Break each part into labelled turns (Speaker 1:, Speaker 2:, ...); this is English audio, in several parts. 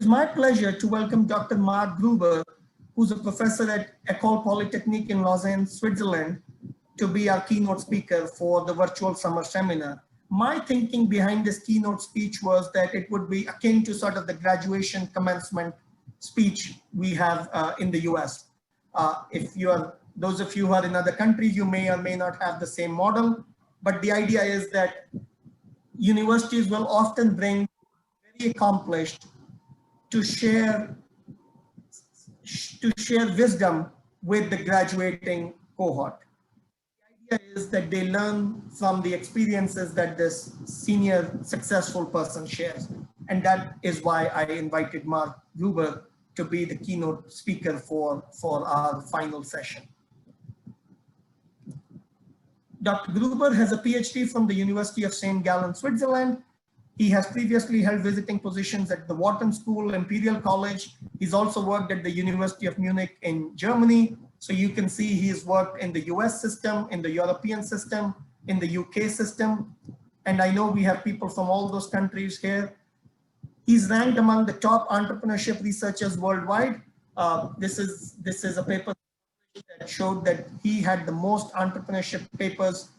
Speaker 1: my pleasure to welcome Dr. Marc Gruber, who's a professor at Ecole Polytechnique in Lausanne, Switzerland, to be our keynote speaker for the virtual summer seminar. My thinking behind this keynote speech was that it would be akin to sort of the graduation commencement speech we have in the US. Those of you who are in other countries, you may or may not have the same model, but the idea is that universities will often bring very accomplished to share wisdom with the graduating cohort. The idea is that they learn from the experiences that this senior successful person shares. And that is why I invited Marc Gruber to be the keynote speaker for our final session. Dr. Gruber has a PhD from the University of St. Gallen, Switzerland. He has previously held visiting positions at the Wharton School, Imperial College. He's also worked at the University of Munich in Germany. So you can see he's worked in the US system, in the European system, in the UK system. And I know we have people from all those countries here. He's ranked among the top entrepreneurship researchers worldwide. This is a paper that showed that he had the most entrepreneurship papers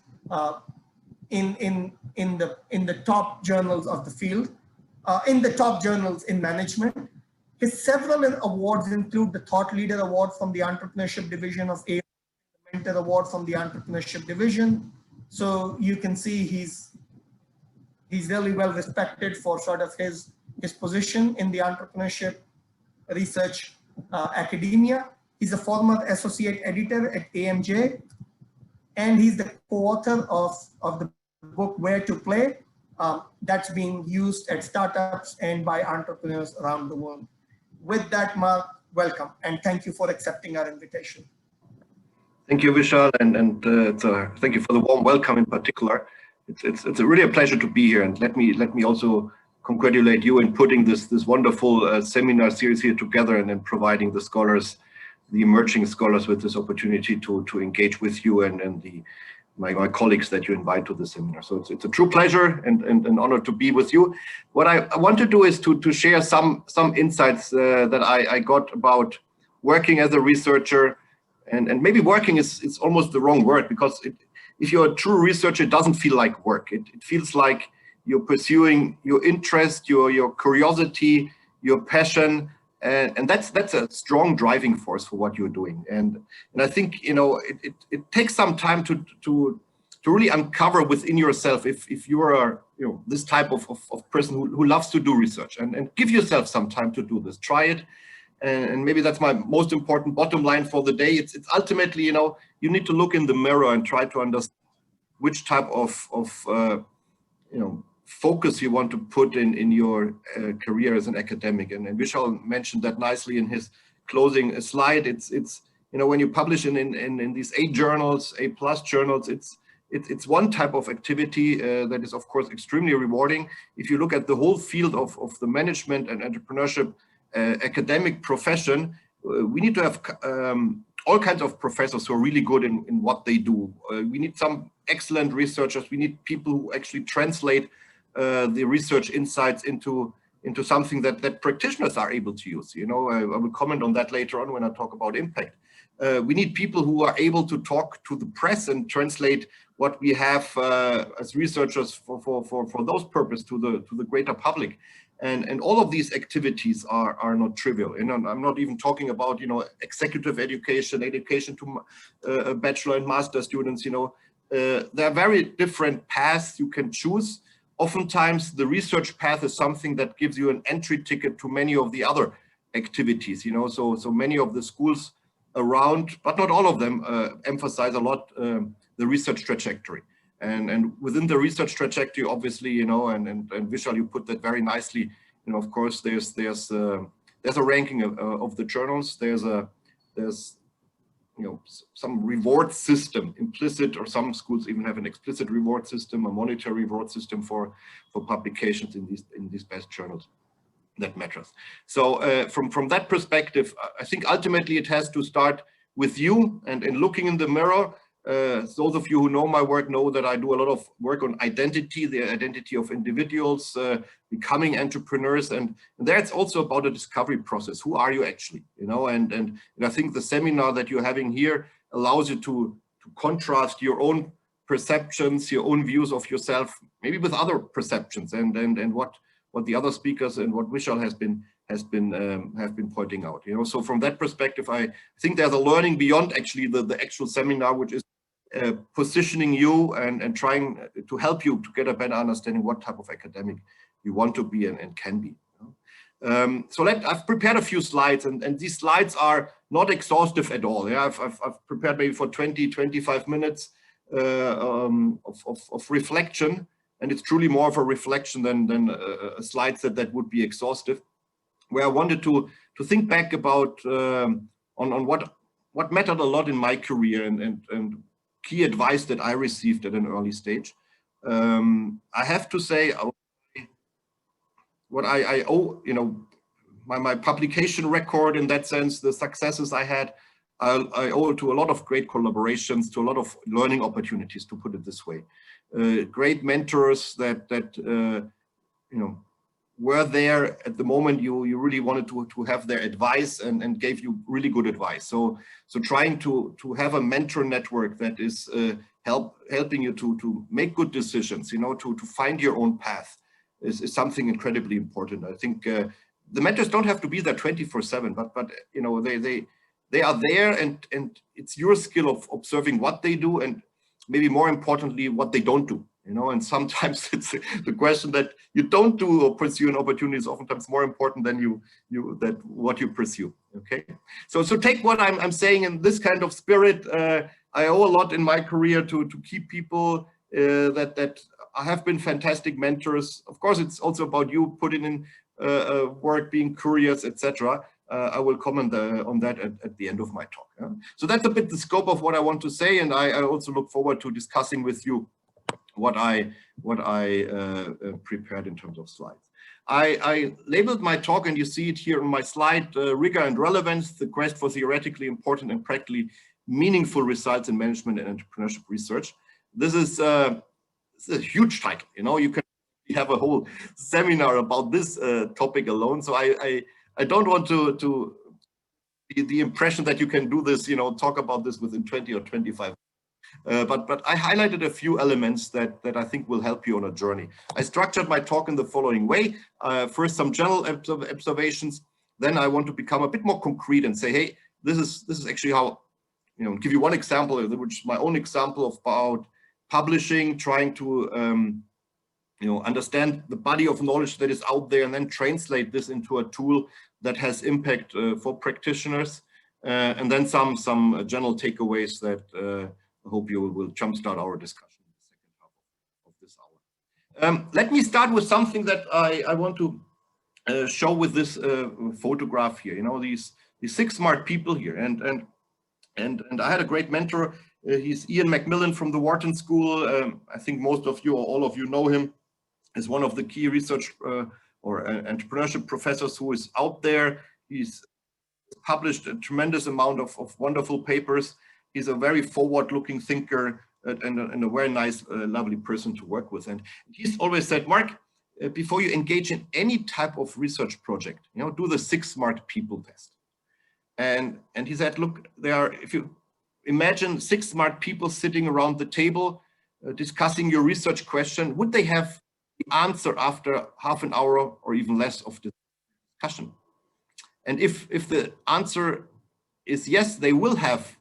Speaker 1: in the top journals of the field, in the top journals in management. His several awards include the Thought Leader Award from the Entrepreneurship Division of A, the Mentor Award from the Entrepreneurship Division. So you can see he's really well respected for sort of his position in the entrepreneurship research academia. He's a former associate editor at AMJ, and he's the co-author of the book Where to Play that's being used at startups and by entrepreneurs around the world. With that, Marc, welcome, and thank you for accepting our invitation.
Speaker 2: Thank you, Vishal, and thank you for the warm welcome in particular. It's really a pleasure to be here, and let me also congratulate you in putting this wonderful seminar series here together and then providing the scholars, the emerging scholars, with this opportunity to engage with you and my colleagues that you invite to the seminar. So it's a true pleasure and an honor to be with you. What I want to do is to share some insights that I got about working as a researcher, and maybe working is almost the wrong word, because if you're a true researcher, it doesn't feel like work. It feels like you're pursuing your interest, your curiosity, your passion, and that's a strong driving force for what you're doing. And I think, you know, it takes some time to really uncover within yourself if you are this type of person who loves to do research, and give yourself some time to do this. Try it. And maybe that's my most important bottom line for the day. It's ultimately, you need to look in the mirror and try to understand which type of focus you want to put in your career as an academic. And Vishal mentioned that nicely in his closing slide. It's when you publish in these A journals, A+ journals, it's one type of activity that is of course extremely rewarding. If you look at the whole field of the management and entrepreneurship academic profession, we need to have all kinds of professors who are really good in what they do. We need some excellent researchers. We need people who actually translate the research insights into something that practitioners are able to use. I will comment on that later on when I talk about impact. We need people who are able to talk to the press and translate what we have as researchers for those purposes to the greater public. And all of these activities are not trivial. And I'm not even talking about executive education to bachelor and master students. There are very different paths you can choose. Oftentimes, the research path is something that gives you an entry ticket to many of the other activities. So many of the schools around, but not all of them, emphasize a lot the research trajectory. And within the research trajectory, obviously, and Vishal, you put that very nicely. Of course, there's a ranking of the journals. There's some reward system implicit, or some schools even have an explicit reward system, a monetary reward system for publications in these best journals. That matters. So from that perspective, I think ultimately it has to start with you and in looking in the mirror. Those of you who know my work know that I do a lot of work on identity, the identity of individuals, becoming entrepreneurs, and there it's also about a discovery process. Who are you actually? You know, and I think the seminar that you're having here allows you to contrast your own perceptions, your own views of yourself, maybe with other perceptions, and what the other speakers and what Vishal have been pointing out. You know, so from that perspective, I think there's a learning beyond actually the actual seminar, which is positioning you and trying to help you to get a better understanding what type of academic you want to be and can be. So I've prepared a few slides, and these slides are not exhaustive at all. Yeah, I've prepared maybe for 20-25 minutes of reflection, and it's truly more of a reflection than a slide set that would be exhaustive, where I wanted to think back about on what mattered a lot in my career and key advice that I received at an early stage. I have to say, what I owe, you know, my publication record in that sense, the successes I had, I owe to a lot of great collaborations, to a lot of learning opportunities, to put it this way. Great mentors that you know, were there at the moment you really wanted to have their advice and gave you really good advice. So trying to have a mentor network that is helping you to make good decisions, you know, to find your own path is something incredibly important. I think the mentors don't have to be there 24/7, but you know, they are there, and it's your skill of observing what they do, and maybe more importantly, what they don't do. You know, and sometimes it's the question that you don't do or pursue an opportunity is oftentimes more important than what you pursue. Okay, so take what I'm saying in this kind of spirit. I owe a lot in my career to keep people that have been fantastic mentors. Of course, it's also about you putting in work, being curious, etc. I will comment on that at the end of my talk. Yeah? So that's a bit the scope of what I want to say, and I also look forward to discussing with you what I prepared in terms of slides. I labeled my talk, and you see it here on my slide, Rigor and Relevance, the quest for theoretically important and practically meaningful results in management and entrepreneurship research. This is a huge title. You know, you can have a whole seminar about this topic alone. So I don't want to the impression that you can do this, you know, talk about this within 20 or 25. But I highlighted a few elements that I think will help you on a journey. I structured my talk in the following way. First, some general observations. Then I want to become a bit more concrete and say, hey, this is actually how, you know, give you one example, which is my own example about publishing, trying to you know, understand the body of knowledge that is out there and then translate this into a tool that has impact for practitioners, and then some general takeaways that I hope you will jumpstart our discussion in the second half of this hour. Let me start with something that I want to show with this photograph here. You know, these 6 smart people here, and I had a great mentor. He's Ian Macmillan from the Wharton School. I think most of you or all of you know him as one of the key research or entrepreneurship professors who is out there. He's published a tremendous amount of wonderful papers. He's a very forward-looking thinker and a very nice, lovely person to work with. And he's always said, Mark, before you engage in any type of research project, you know, do the 6 smart people test. And he said, look, if you imagine 6 smart people sitting around the table discussing your research question, would they have the answer after half an hour or even less of the discussion? And if the answer is yes, they will have,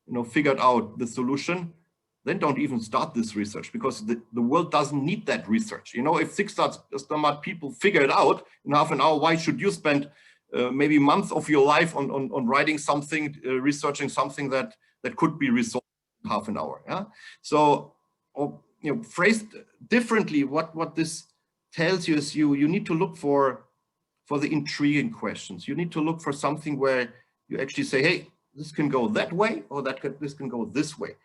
Speaker 2: you know, figured out the solution, then don't even start this research, because the world doesn't need that research. You know, if 6 smart people figure it out in half an hour, why should you spend maybe months of your life on writing something, researching something that could be resolved in half an hour? Yeah. So, or, you know, phrased differently, what this tells you is you need to look for the intriguing questions. You need to look for something where you actually say, hey, this can go that way, or this can go this way.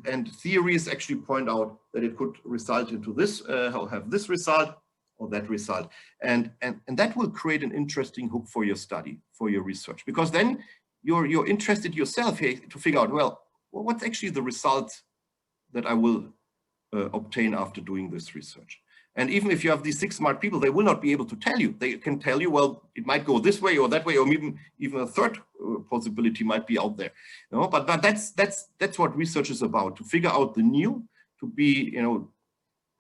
Speaker 2: And theories actually point out that it could result into this, have this result or that result. And that will create an interesting hook for your study, for your research, because then you're interested yourself here to figure out, well, well, what's actually the result that I will obtain after doing this research? And even if you have these 6 smart people, they will not be able to tell you. They can tell you, well, it might go this way or that way, or even a third possibility might be out there. You know, but that's what research is about, to figure out the new, to be, you know,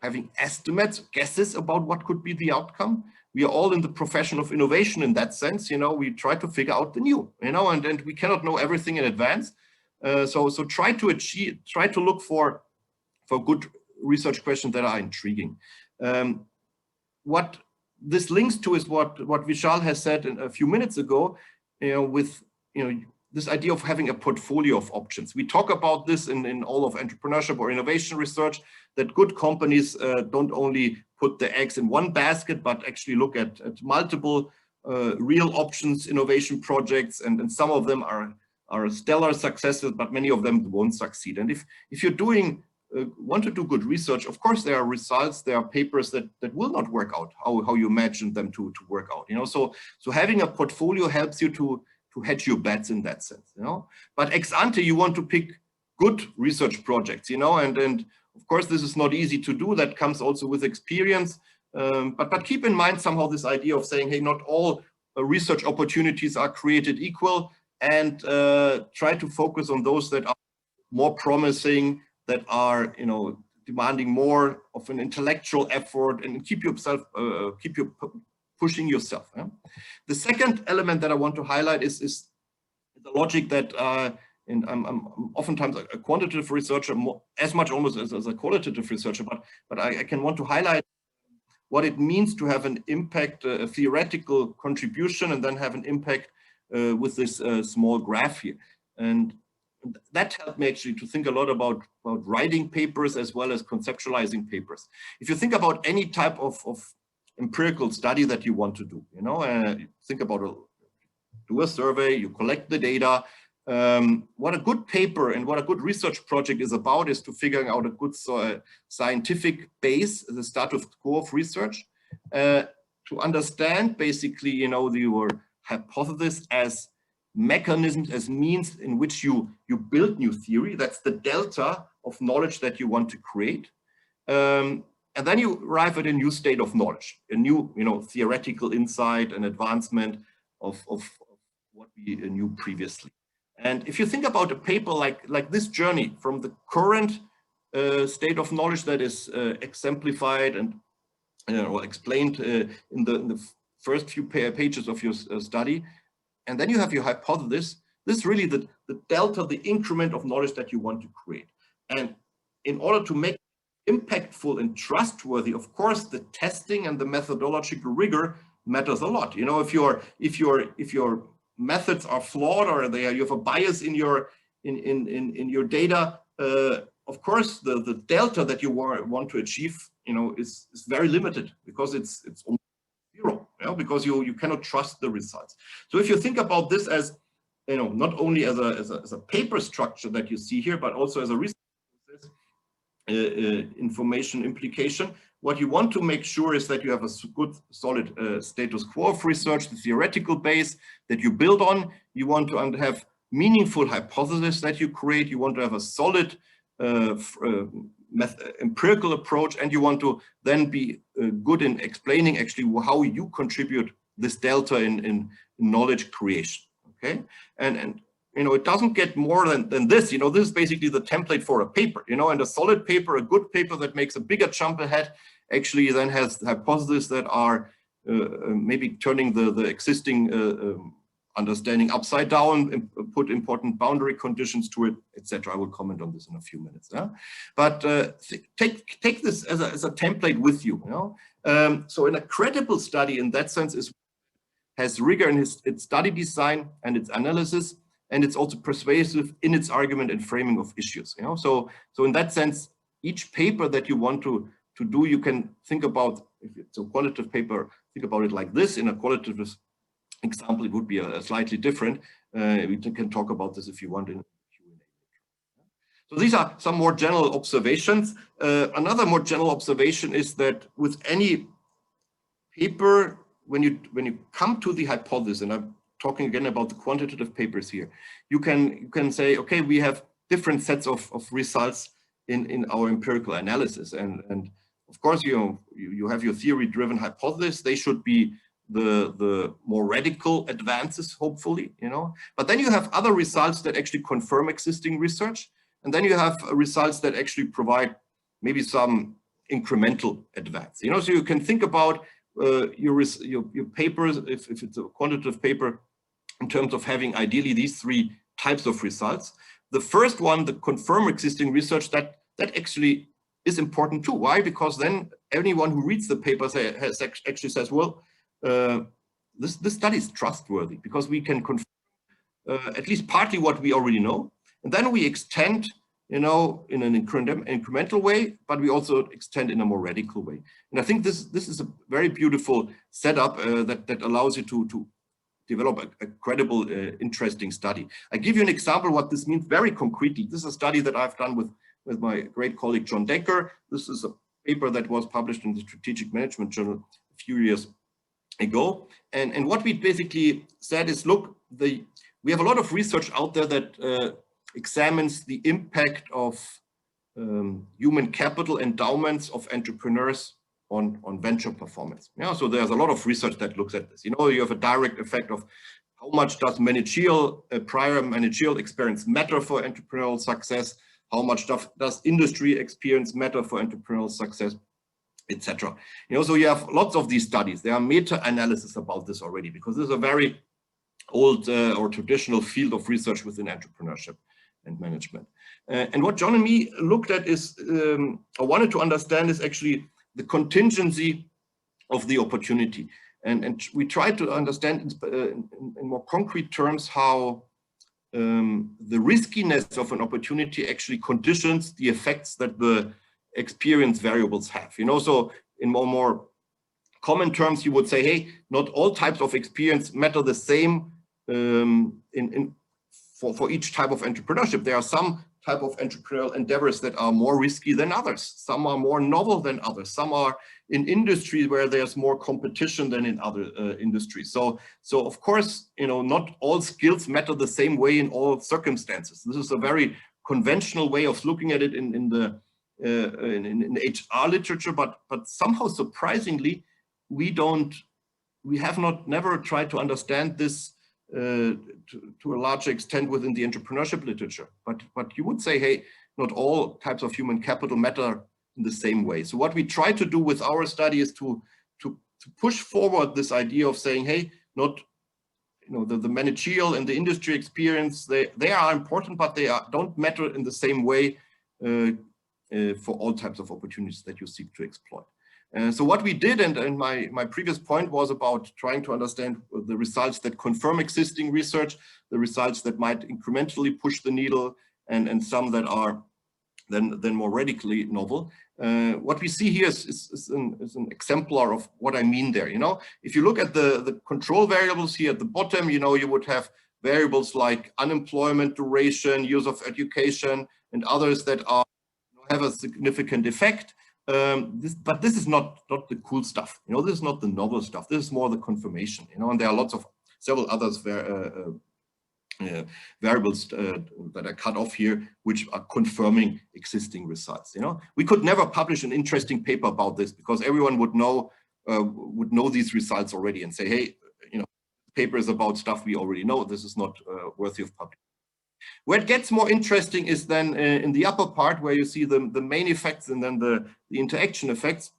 Speaker 2: having estimates, guesses about what could be the outcome. We are all in the profession of innovation in that sense. You know, we try to figure out the new, you know, and we cannot know everything in advance. So try to look for good research questions that are intriguing. What this links to is what Vishal has said a few minutes ago, you know, with, you know, this idea of having a portfolio of options. We talk about this in all of entrepreneurship or innovation research, that good companies don't only put the eggs in one basket, but actually look at multiple real options, innovation projects, and some of them are stellar successes, but many of them won't succeed. And if you're doing want to do good research, of course there are results, there are papers that will not work out how you imagined them to work out, you know. So having a portfolio helps you to hedge your bets in that sense, you know. But ex ante, you want to pick good research projects, you know, and of course this is not easy to do. That comes also with experience, but keep in mind somehow this idea of saying, hey, not all research opportunities are created equal, and try to focus on those that are more promising, that are, you know, demanding more of an intellectual effort, and keep you pushing yourself. Yeah? The second element that I want to highlight is the logic that, and I'm oftentimes a quantitative researcher, as much almost as a qualitative researcher, but I can want to highlight what it means to have an impact, a theoretical contribution, and then have an impact with this small graph here. And that helped me actually to think a lot about writing papers as well as conceptualizing papers. If you think about any type of empirical study that you want to do, you know, think about do a survey, you collect the data. What a good paper and what a good research project is about is to figuring out a good scientific base, the status quo of research, to understand basically, you know, your hypothesis as mechanisms, as means in which you build new theory. That's the delta of knowledge that you want to create. And then you arrive at a new state of knowledge, a new, you know, theoretical insight and advancement of what we knew previously. And if you think about a paper like this journey from the current state of knowledge that is exemplified and or explained in the first few pages of your study, and then you have your hypothesis, this is really the delta, the increment of knowledge that you want to create. And in order to make it impactful and trustworthy, of course, the testing and the methodological rigor matters a lot. You know, if your methods are flawed or you have a bias in your data, of course, the delta that you want to achieve, you know, is very limited, because it's almost zero, you know, because you cannot trust the results. So if you think about this as, you know, not only as a paper structure that you see here, but also as a research process, information implication, what you want to make sure is that you have a good solid status quo of research, the theoretical base that you build on. You want to have meaningful hypotheses that you create. You want to have a solid empirical approach, and you want to then be good in explaining actually how you contribute this delta in knowledge creation. Okay, and you know, it doesn't get more than this. You know, this is basically the template for a paper. You know, and a solid paper, a good paper that makes a bigger jump ahead, actually then has hypotheses that are maybe turning the existing understanding upside down, put important boundary conditions to it, etc. I will comment on this in a few minutes. Yeah? But take this as a template with you. You know, so in a credible study, in that sense, has rigor in its study design and its analysis, and it's also persuasive in its argument and framing of issues. You know, so in that sense, each paper that you want to do, you can think about, if it's a qualitative paper, think about it like this. In a qualitative example, it would be a slightly different. We can talk about this if you want in Q&A. So these are some more general observations. Another more general observation is that with any paper, when you come to the hypothesis, and I'm talking again about the quantitative papers here, you can say, okay, we have different sets of results in our empirical analysis. And of course, you have your theory-driven hypothesis. They should be the more radical advances, hopefully, But then you have other results that actually confirm existing research. And then you have results that actually provide maybe some incremental advance, So you can think about your papers, if it's a quantitative paper, in terms of having ideally these three types of results. The first one, the confirm existing research, that actually is important too. Why? Because then anyone who reads the paper actually says, well, this study is trustworthy because we can confirm at least partly what we already know. And then we extend, in an incremental way, but we also extend in a more radical way. And I think this is a very beautiful setup that allows you to develop a credible, interesting study. I give you an example what this means very concretely. This is a study that I've done with my great colleague John Decker. This is a paper that was published in the Strategic Management Journal a few years ago. And what we basically said is, look, we have a lot of research out there that examines the impact of human capital endowments of entrepreneurs on venture performance. So there's a lot of research that looks at this. You have a direct effect of how much does prior managerial experience matter for entrepreneurial success, how much does industry experience matter for entrepreneurial success, etc. So you have lots of these studies. There are meta-analysis about this already, because this is a very old or traditional field of research within entrepreneurship and management. And what John and me looked at is, I wanted to understand is actually the contingency of the opportunity. And we tried to understand in more concrete terms how the riskiness of an opportunity actually conditions the effects that the experience variables have. So in more common terms, you would say, hey, not all types of experience matter the same for each type of entrepreneurship. There are some type of entrepreneurial endeavors that are more risky than others. Some are more novel than others. Some are in industries where there's more competition than in other industries. So of course, not all skills matter the same way in all circumstances. This is a very conventional way of looking at it in the HR literature, but somehow surprisingly, we have never tried to understand this to a large extent within the entrepreneurship literature. But you would say, hey, not all types of human capital matter in the same way. So what we try to do with our study is to push forward this idea of saying, hey, not the managerial and the industry experience, they are important, but they don't matter in the same way for all types of opportunities that you seek to exploit. So what we did, and my previous point was about trying to understand the results that confirm existing research, the results that might incrementally push the needle, and some that are then more radically novel. What we see here is an exemplar of what I mean there. If you look at the control variables here at the bottom, you would have variables like unemployment duration, years of education, and others that have a significant effect. But this is not the cool stuff. This is not the novel stuff. This is more the confirmation. And there are several others variables that are cut off here, which are confirming existing results. We could never publish an interesting paper about this because everyone would know these results already and say, hey, paper is about stuff we already know. This is not worthy of publication. Where it gets more interesting is then in the upper part where you see the main effects and then the interaction effects.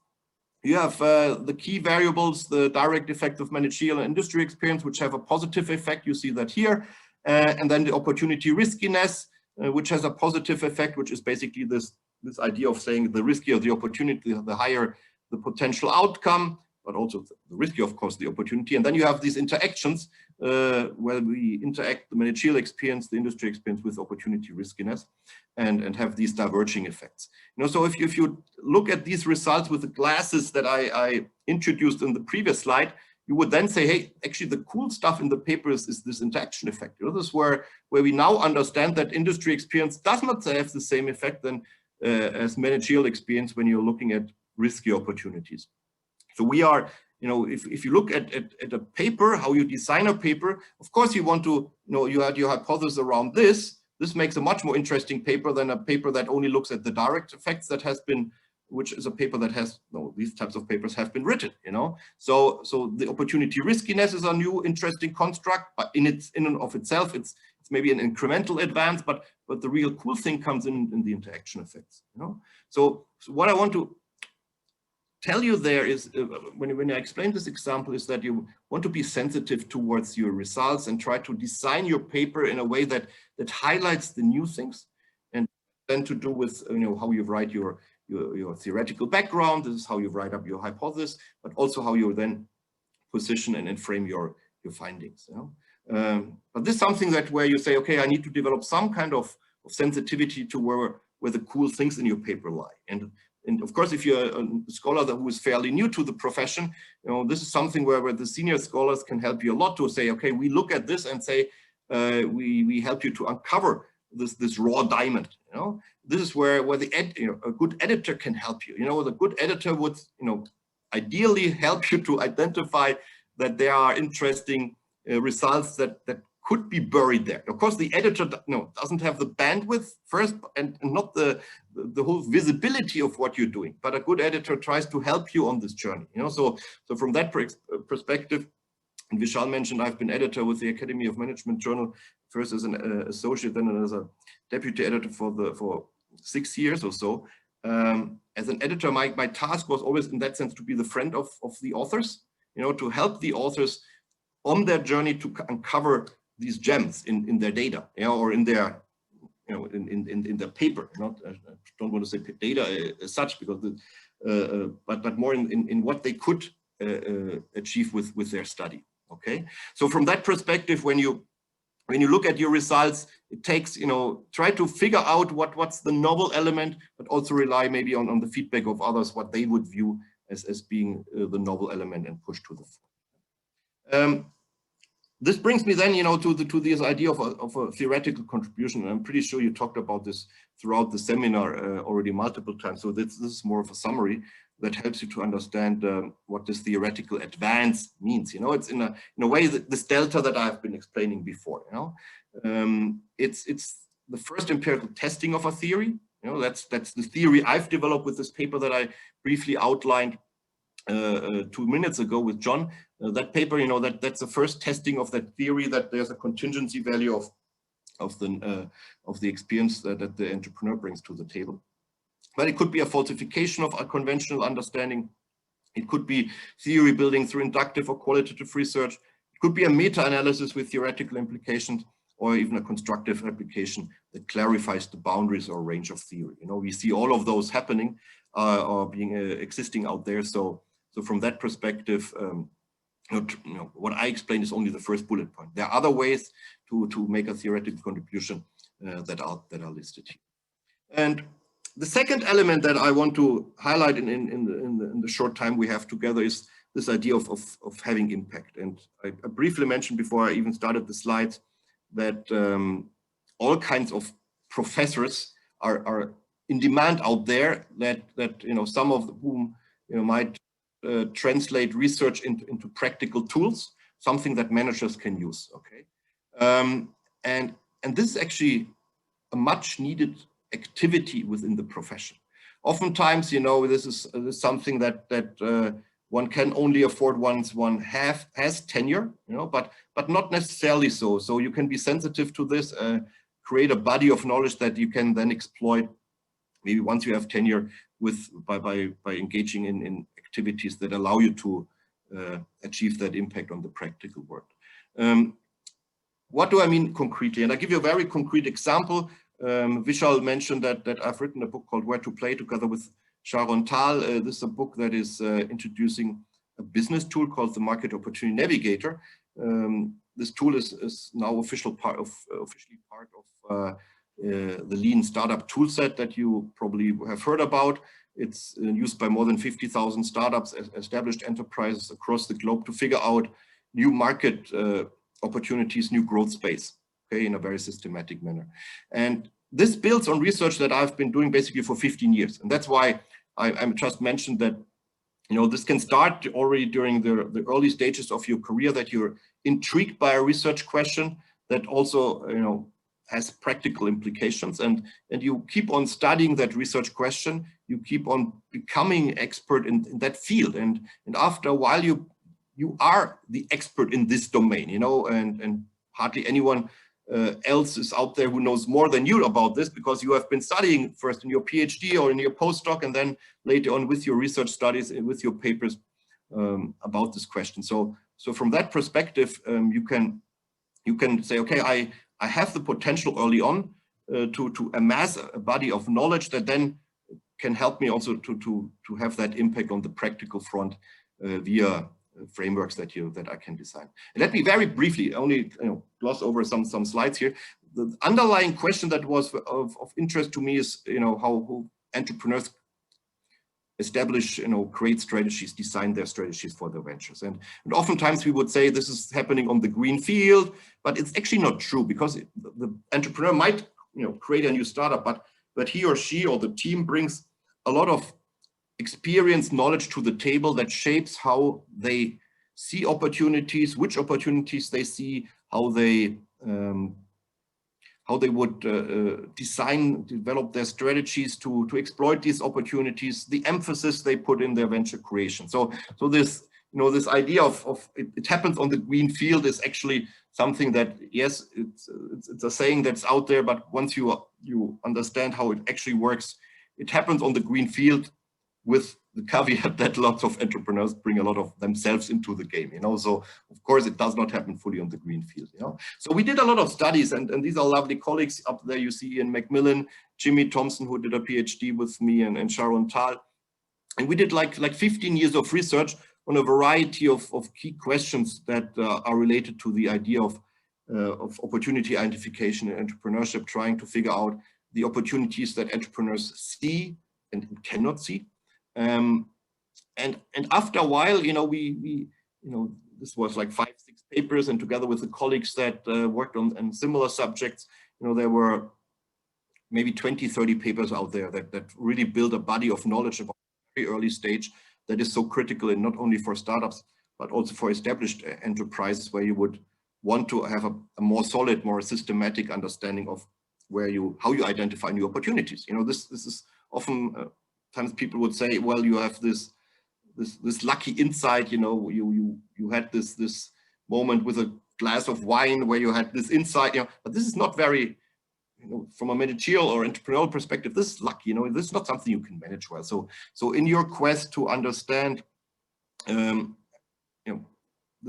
Speaker 2: You have the key variables, the direct effect of managerial and industry experience, which have a positive effect. You see that here. And then the opportunity riskiness, which has a positive effect, which is basically this idea of saying the riskier the opportunity, the higher the potential outcome, but also the riskier, of course, the opportunity. And then you have these interactions where we interact the managerial experience, the industry experience with opportunity riskiness, and have these diverging effects. So if you look at these results with the glasses that I introduced in the previous slide, you would then say, hey, actually the cool stuff in the paper is this interaction effect. This is where we now understand that industry experience does not have the same effect as managerial experience when you're looking at risky opportunities. So we are, if you look at a paper, how you design a paper, of course you want to, you had your hypothesis around this, this makes a much more interesting paper than a paper that only looks at the direct effects that has been, which is a paper that has, no, these types of papers have been written, you know. So the opportunity riskiness is a new interesting construct, but in and of itself, it's maybe an incremental advance, but the real cool thing comes in the interaction effects, you know. So what I want to tell you there is, when I explain this example, is that you want to be sensitive towards your results and try to design your paper in a way that highlights the new things, and then to do with, you know, how you write your theoretical background. This is how you write up your hypothesis, but also how you then position and frame your findings, you know. But this is something that where you say, okay, I need to develop some kind of sensitivity to where the cool things in your paper lie. And of course, if you're a scholar who is fairly new to the profession, you know, this is something where the senior scholars can help you a lot to say, okay, we look at this and say, we help you to uncover this raw diamond. You know, this is where a good editor can help you. You know, the good editor would, you know, ideally help you to identify that there are interesting results that could be buried there. Of course, the editor doesn't have the bandwidth first, and not the whole visibility of what you're doing. But a good editor tries to help you on this journey. You know, so from that perspective, and Vishal mentioned, I've been editor with the Academy of Management Journal, first as an associate, then as a deputy editor for 6 years or so. As an editor, my task was always, in that sense, to be the friend of the authors. You know, to help the authors on their journey to uncover these gems in their data, you know, or in their, you know, in their paper. Not, I don't want to say data as such, because but more in what they could achieve with their study. Okay, so from that perspective, when you look at your results, it takes, you know, try to figure out what's the novel element, but also rely maybe on the feedback of others, what they would view as being the novel element, and push to the fore. This brings me then, you know, to this idea of a theoretical contribution. And I'm pretty sure you talked about this throughout the seminar already multiple times. So this is more of a summary that helps you to understand what this theoretical advance means. You know, it's in a way that this delta that I've been explaining before. You know, it's the first empirical testing of a theory. You know, that's the theory I've developed with this paper that I briefly outlined 2 minutes ago with John. That paper, you know, that's the first testing of that theory, that there's a contingency value of the experience that the entrepreneur brings to the table. But it could be a falsification of a conventional understanding. It could be theory building through inductive or qualitative research. It could be a meta-analysis with theoretical implications, or even a constructive application that clarifies the boundaries or range of theory. You know, we see all of those happening or being existing out there. So from that perspective, you know, what I explained is only the first bullet point. There are other ways to make a theoretical contribution that are listed here. And the second element that I want to highlight in the short time we have together is this idea of having impact. And I briefly mentioned before I even started the slides that all kinds of professors are in demand out there, that you know, some of whom, you know, might translate research into practical tools, something that managers can use. Okay, and this is actually a much needed activity within the profession. Oftentimes, you know, this is something that one can only afford once one has tenure, you know, but not necessarily so. So you can be sensitive to this, create a body of knowledge that you can then exploit maybe once you have tenure by engaging in activities that allow you to achieve that impact on the practical world. What do I mean concretely? And I give you a very concrete example. Vishal mentioned that I've written a book called Where to Play together with Sharon Tal. This is a book that is introducing a business tool called the Market Opportunity Navigator. This tool is now officially part of the Lean Startup toolset that you probably have heard about. It's used by more than 50,000 startups, established enterprises across the globe to figure out new market opportunities, new growth space, okay, in a very systematic manner. And this builds on research that I've been doing basically for 15 years. And that's why I just mentioned that, you know, this can start already during the early stages of your career, that you're intrigued by a research question that also, you know, has practical implications, and you keep on studying that research question, you keep on becoming expert in that field, and after a while you are the expert in this domain, you know, and hardly anyone else is out there who knows more than you about this, because you have been studying first in your PhD or in your postdoc, and then later on with your research studies and with your papers about this question. So from that perspective, you can say, okay, I have the potential early on to amass a body of knowledge that then can help me also to have that impact on the practical front via frameworks that I can design. And let me very briefly only gloss over some slides here. The underlying question that was of interest to me is how entrepreneurs establish, create strategies, design their strategies for their ventures. And oftentimes we would say this is happening on the green field, but it's actually not true, because the entrepreneur might, create a new startup, but he or she or the team brings a lot of experience, knowledge to the table that shapes how they see opportunities, which opportunities they see, how they would develop their strategies to exploit these opportunities, the emphasis they put in their venture creation. So this, this idea of it happens on the green field is actually something that, yes, it's a saying that's out there, but once you understand how it actually works, it happens on the green field, with the caveat that lots of entrepreneurs bring a lot of themselves into the game, so of course it does not happen fully on the green field, So we did a lot of studies, and these are lovely colleagues up there. You see Ian McMillan, Jimmy Thompson, who did a PhD with me, and Sharon Tal. And we did like 15 years of research on a variety of key questions that are related to the idea of opportunity identification and entrepreneurship, trying to figure out the opportunities that entrepreneurs see and cannot see. And after a while, we this was like 5-6 papers, and together with the colleagues that worked on similar subjects, there were maybe 20-30 papers out there that really build a body of knowledge about a very early stage that is so critical, and not only for startups, but also for established enterprises, where you would want to have a more solid, more systematic understanding of how you identify new opportunities. This is often times people would say, well, you have this lucky insight, you had this moment with a glass of wine where you had this insight, but this is not very, from a managerial or entrepreneurial perspective, this is lucky, this is not something you can manage well. So in your quest to understand, the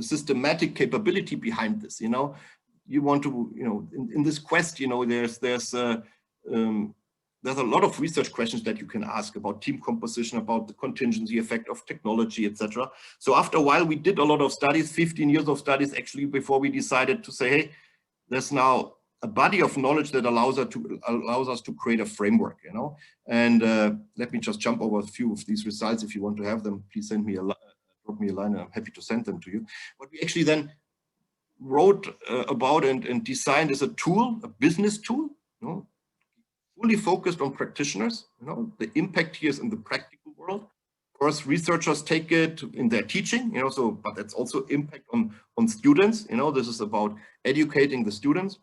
Speaker 2: systematic capability behind this, you want to, in this quest, there's a lot of research questions that you can ask about team composition, about the contingency effect of technology, etc. So after a while, we did a lot of studies, 15 years of studies actually, before we decided to say, hey, there's now a body of knowledge that allows us to create a framework, And let me just jump over a few of these results. If you want to have them, please send me drop me a line, and I'm happy to send them to you. What we actually then wrote about and designed is a tool, a business tool, fully focused on practitioners. The impact here is in the practical world. Of course, researchers take it in their teaching, but that's also impact on students. This is about educating the students,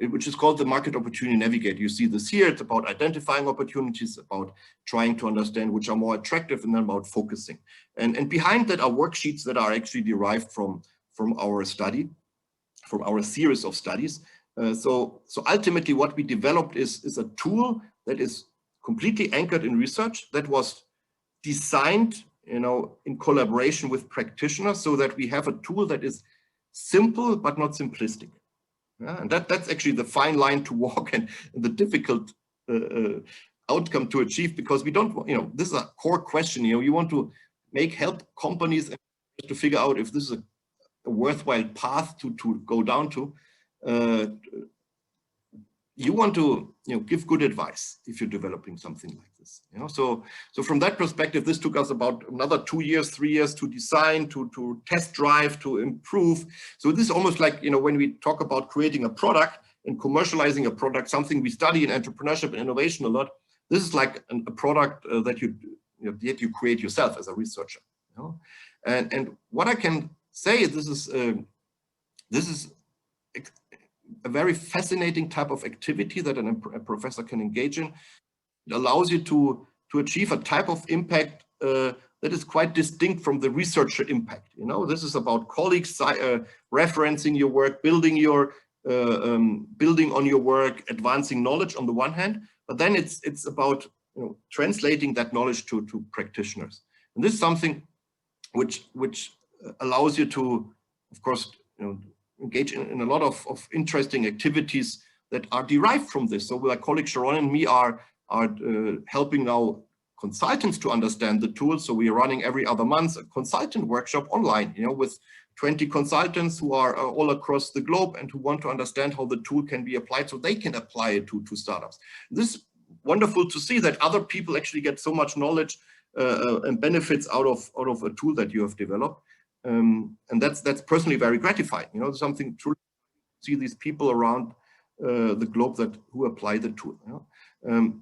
Speaker 2: which is called the Market Opportunity Navigator. You see this here. It's about identifying opportunities, about trying to understand which are more attractive, and then about focusing. And behind that are worksheets that are actually derived from our study, from our series of studies. So ultimately what we developed is a tool that is completely anchored in research, that was designed, in collaboration with practitioners, so that we have a tool that is simple but not simplistic. And that's actually the fine line to walk, and the difficult outcome to achieve, because we don't, this is a core question. You want to help companies to figure out if this is a worthwhile path to go down to. You want to give good advice if you're developing something like this. So from that perspective, this took us about another 2 years, 3 years to design, to test drive, to improve. So this is almost like when we talk about creating a product and commercializing a product, something we study in entrepreneurship and innovation a lot. This is like a product that you create yourself as a researcher. And what I can say, this is a very fascinating type of activity that a professor can engage in. It allows you to achieve a type of impact that is quite distinct from the researcher impact. You know, this is about colleagues referencing your work, building on your work, advancing knowledge on the one hand, but then it's about, you know, translating that knowledge to practitioners. And this is something which allows you to, of course, you know, engage in a lot of interesting activities that are derived from this. So my colleague Sharon and me are helping now consultants to understand the tool. So we are running every other month a consultant workshop online, you know, with 20 consultants who are all across the globe and who want to understand how the tool can be applied so they can apply it to startups. This is wonderful to see that other people actually get so much knowledge and benefits out of a tool that you have developed. And that's personally very gratifying. You know, something truly see these people around the globe who apply the tool. You know?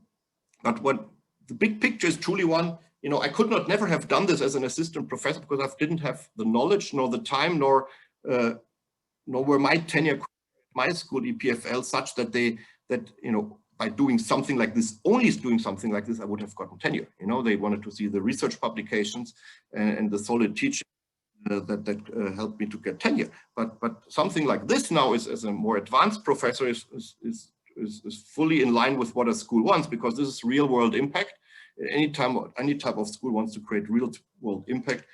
Speaker 2: But what the big picture is truly one, you know, I could never have done this as an assistant professor because I didn't have the knowledge, nor the time, nor were my tenure at my school, EPFL, such that you know, by doing something like this, only doing something like this, I would have gotten tenure. You know, they wanted to see the research publications and the solid teaching that helped me to get tenure. But something like this now is, as a more advanced professor, is fully in line with what a school wants, because this is real world impact. Any type of school wants to create real world impact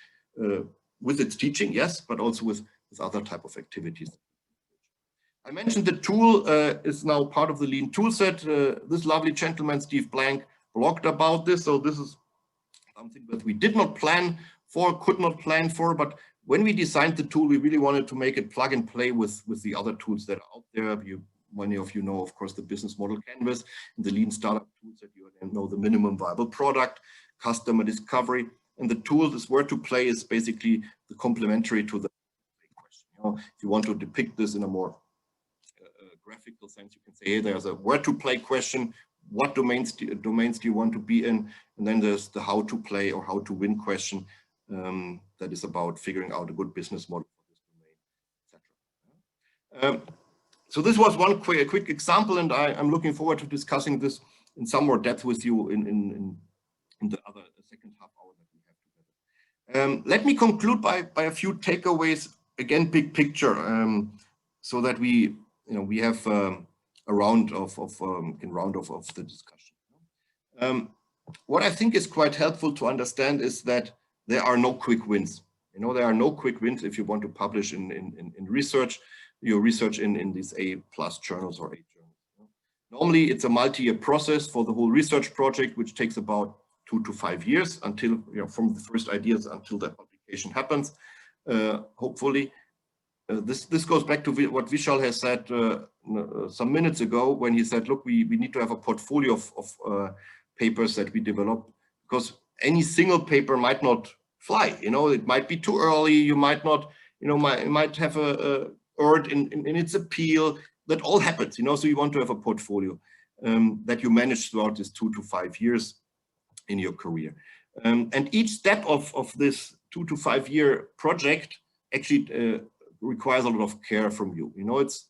Speaker 2: with its teaching, yes, but also with other type of activities. I mentioned the tool is now part of the Lean toolset. This lovely gentleman, Steve Blank, blogged about this. So this is something that we did not plan for, could not plan for, but when we designed the tool, we really wanted to make it plug and play with the other tools that are out there. Many of you know, of course, the business model canvas and the Lean startup tools that you know, the minimum viable product, customer discovery, and the tool, this word to play, is basically the complementary to the question. You know, if you want to depict this in a more graphical sense, you can say, hey, there's a word to play question. What domains do you want to be in? And then there's the how to play or how to win question that is about figuring out a good business model for this domain, etc. So this was one quick example, and I'm looking forward to discussing this in some more depth with you in the other second half hour that we have together. Let me conclude by a few takeaways. Again, big picture, so that we have a round of the discussion. What I think is quite helpful to understand is that there are no quick wins. You know, there are no quick wins if you want to publish in research, your research in these A+ journals or A journals. Normally, it's a multi-year process for the whole research project, which takes about 2 to 5 years until, you know, from the first ideas until the publication happens. Hopefully, this goes back to what Vishal has said some minutes ago when he said, look, we need to have a portfolio of papers that we develop, because any single paper might not fly. You know, it might be too early. You might not, you know, might have a error in its appeal. That all happens, you know. So you want to have a portfolio that you manage throughout this 2 to 5 years in your career. And each step of this 2 to 5 year project actually requires a lot of care from you. You know, it's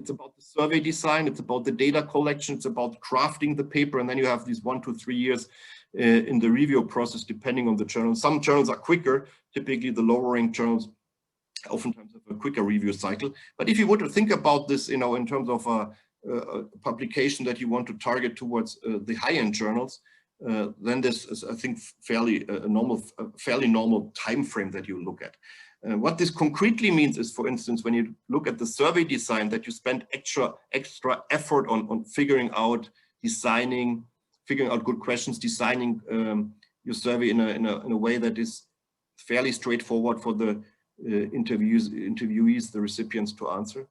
Speaker 2: about the survey design, it's about the data collection, it's about crafting the paper, and then you have these 1 to 3 years in the review process, depending on the journal. Some journals are quicker. Typically, the lower ranked journals oftentimes have a quicker review cycle. But if you were to think about this, you know, in terms of a publication that you want to target towards the high-end journals, then this is, I think, fairly normal time frame that you look at. What this concretely means is, for instance, when you look at the survey design, that you spend extra effort on figuring out good questions, designing your survey in a way that is fairly straightforward for the interviewees, the recipients, to answer.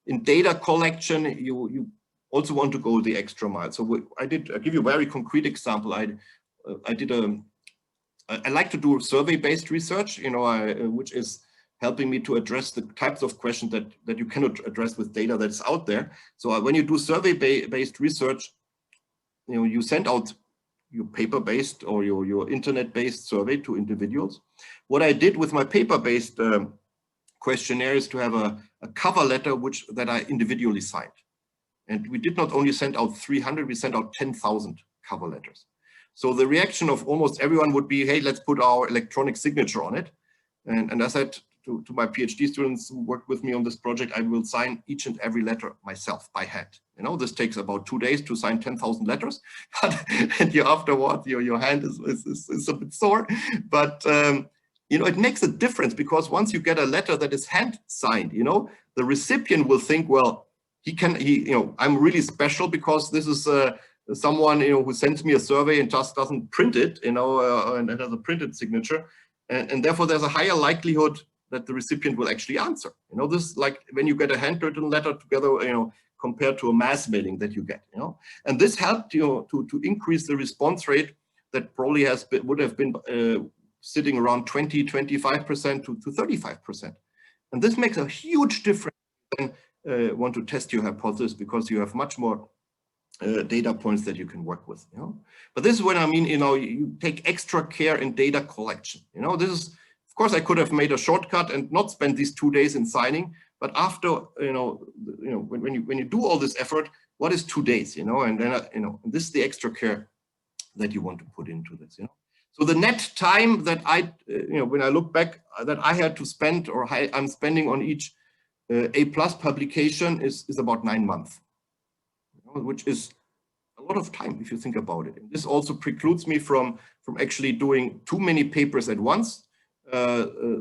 Speaker 2: In data collection, you also want to go the extra mile. So I'll give you a very concrete example. I like to do survey-based research, you know, which is helping me to address the types of questions that you cannot address with data that's out there. So when you do survey-based research, you know, you send out your paper-based or your internet-based survey to individuals. What I did with my paper-based questionnaire is to have a cover letter that I individually signed. And we did not only send out 300, we sent out 10,000 cover letters. So the reaction of almost everyone would be, hey, let's put our electronic signature on it. And I said to my PhD students who worked with me on this project, I will sign each and every letter myself by hand. You know, this takes about 2 days to sign 10,000 letters, and afterward, your hand is a bit sore. But you know, it makes a difference, because once you get a letter that is hand signed, you know, the recipient will think, well, you know, I'm really special because this is someone, you know, who sends me a survey and just doesn't print it, you know, and it has a printed signature, and therefore there's a higher likelihood that the recipient will actually answer. You know, this is like when you get a handwritten letter together, you know, compared to a mass mailing that you get, you know, and this helped, you know, to increase the response rate that probably would have been sitting around 20-25% to 35%, and this makes a huge difference when want to test your hypothesis, because you have much more data points that you can work with, you know. But this is what I mean, you know, you take extra care in data collection. You know, this is, of course, I could have made a shortcut and not spend these 2 days in signing, but after, you know, when you do all this effort, what is 2 days, you know, and then, you know, this is the extra care that you want to put into this, you know. So the net time that I, you know, when I look back, that I had to spend, or I'm spending on each A+ publication is about 9 months, you know, which is a lot of time if you think about it. And this also precludes me from actually doing too many papers at once.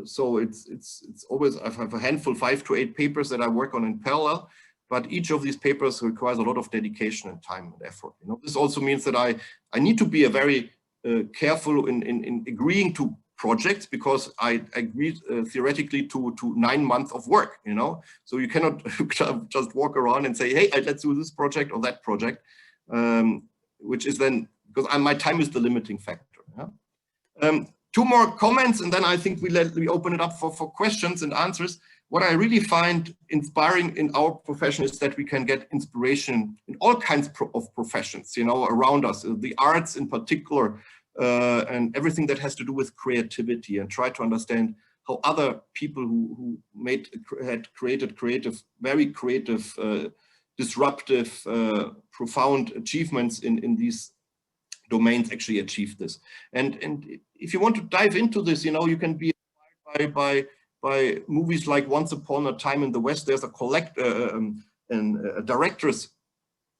Speaker 2: So it's always, I have a handful, 5 to 8 papers that I work on in parallel, but each of these papers requires a lot of dedication and time and effort. You know, this also means that I need to be a very careful in agreeing to projects, because I agreed theoretically to 9 months of work, you know. So you cannot just walk around and say, hey, let's do this project or that project, which is then, because my time is the limiting factor. Yeah? 2 more comments, and then I think we open it up for questions and answers. What I really find inspiring in our profession is that we can get inspiration in all kinds of professions, you know, around us, the arts in particular, and everything that has to do with creativity, and try to understand how other people who had created very creative, disruptive, profound achievements in these domains actually achieve this. And if you want to dive into this, you know, you can be inspired by movies like Once Upon a Time in the West. There's a director's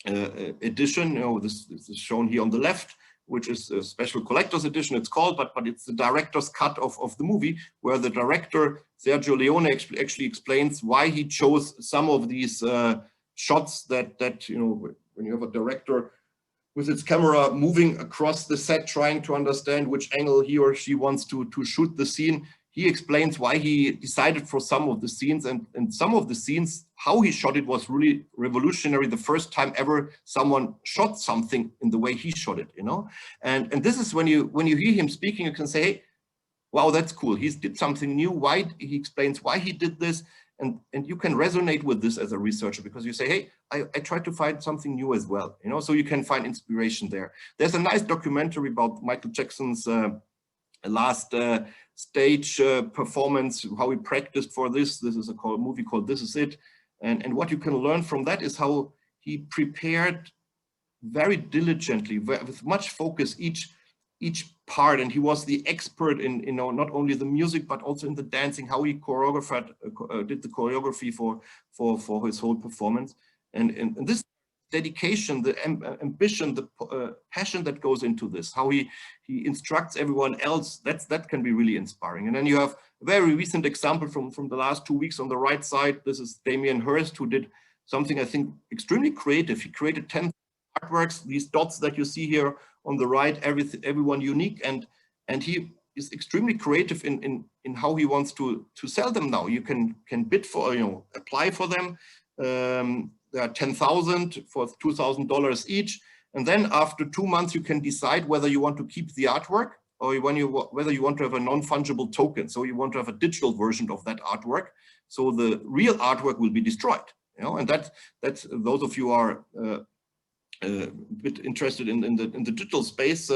Speaker 2: edition. You know, this is shown here on the left, which is a special collector's edition, it's called, but it's the director's cut of the movie, where the director, Sergio Leone, actually explains why he chose some of these shots that, you know, when you have a director with its camera moving across the set, trying to understand which angle he or she wants to shoot the scene. He explains why he decided for some of the scenes, and some of the scenes, how he shot it was really revolutionary. The first time ever someone shot something in the way he shot it, you know. And this is when you hear him speaking, you can say, hey, wow, that's cool. He did something new. Why? He explains why he did this. And you can resonate with this as a researcher, because you say, hey, I tried to find something new as well, you know, so you can find inspiration there. There's a nice documentary about Michael Jackson's last stage performance, how he practiced for this. This is a movie called This Is It. And what you can learn from that is how he prepared very diligently, with much focus, each part, and he was the expert in, you know, not only the music but also in the dancing, how he did the choreography for his whole performance, and this dedication, the ambition, the passion that goes into this, how he instructs everyone else, that can be really inspiring. And then you have a very recent example from the last 2 weeks on the right side. This is Damien Hirst, who did something I think extremely creative. He created 10 artworks, these dots that you see here on the right, everyone unique, and he is extremely creative in how he wants to sell them now. You can bid for, you know, apply for them. There are 10,000 for $2,000 each, and then after 2 months you can decide whether you want to keep the artwork or whether you want to have a non-fungible token. So you want to have a digital version of that artwork, so the real artwork will be destroyed. You know, and that's those of you who are a bit interested in the digital space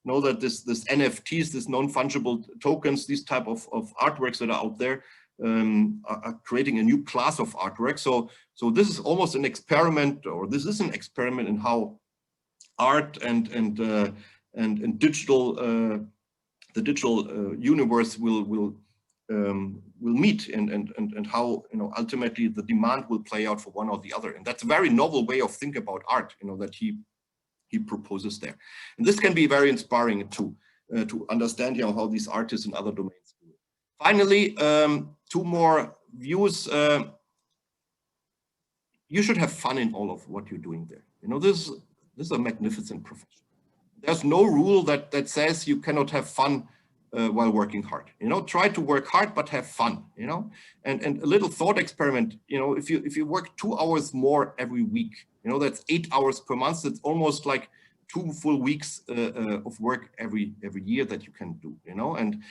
Speaker 2: know that this NFTs, this non-fungible tokens, these type of artworks that are out there, are creating a new class of artwork. So this is almost an experiment, or this is an experiment in how art and digital, the digital universe will meet, and how, you know, ultimately the demand will play out for one or the other. And that's a very novel way of thinking about art, you know, that he proposes there. And this can be very inspiring to understand, you know, how these artists in other domains do it. Finally, two more views. You should have fun in all of what you're doing there. You know, this is a magnificent profession. There's no rule that says you cannot have fun while working hard. You know, try to work hard, but have fun, you know. And a little thought experiment, you know, if you work 2 hours more every week, you know, that's 8 hours per month. That's almost like 2 full weeks of work every year that you can do, you know. And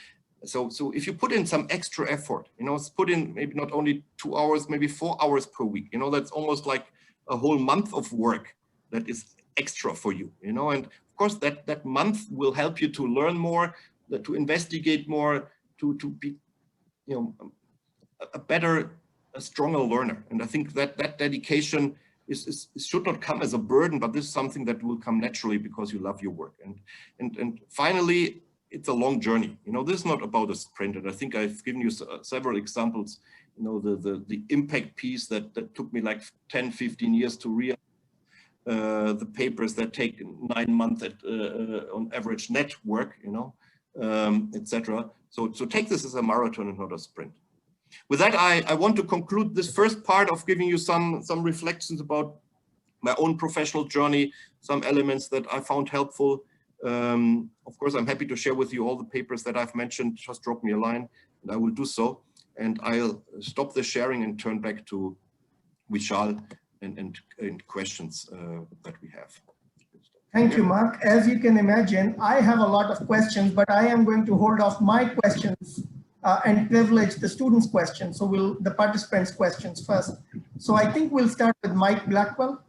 Speaker 2: so if you put in some extra effort, you know, put in maybe not only 2 hours, maybe 4 hours per week, you know, that's almost like a whole month of work that is extra for you, you know. And of course that month will help you to learn more, to investigate more, to be, you know, a stronger learner. And I think that dedication should not come as a burden, but this is something that will come naturally because you love your work. And finally, it's a long journey. You know, this is not about a sprint. And I think I've given you several examples. You know, the impact piece that took me like 10, 15 years to realize. The papers that take 9 months on average net work, you know, etc. So take this as a marathon and not a sprint. With that, I want to conclude this first part of giving you some reflections about my own professional journey, some elements that I found helpful. Of course, I'm happy to share with you all the papers that I've mentioned. Just drop me a line and I will do so. And I'll stop the sharing and turn back to Vishal and questions that we have.
Speaker 1: Thank you, Marc. As you can imagine, I have a lot of questions, but I am going to hold off my questions and privilege the students' questions. So the participants' questions first. So I think we'll start with Mike Blackwell.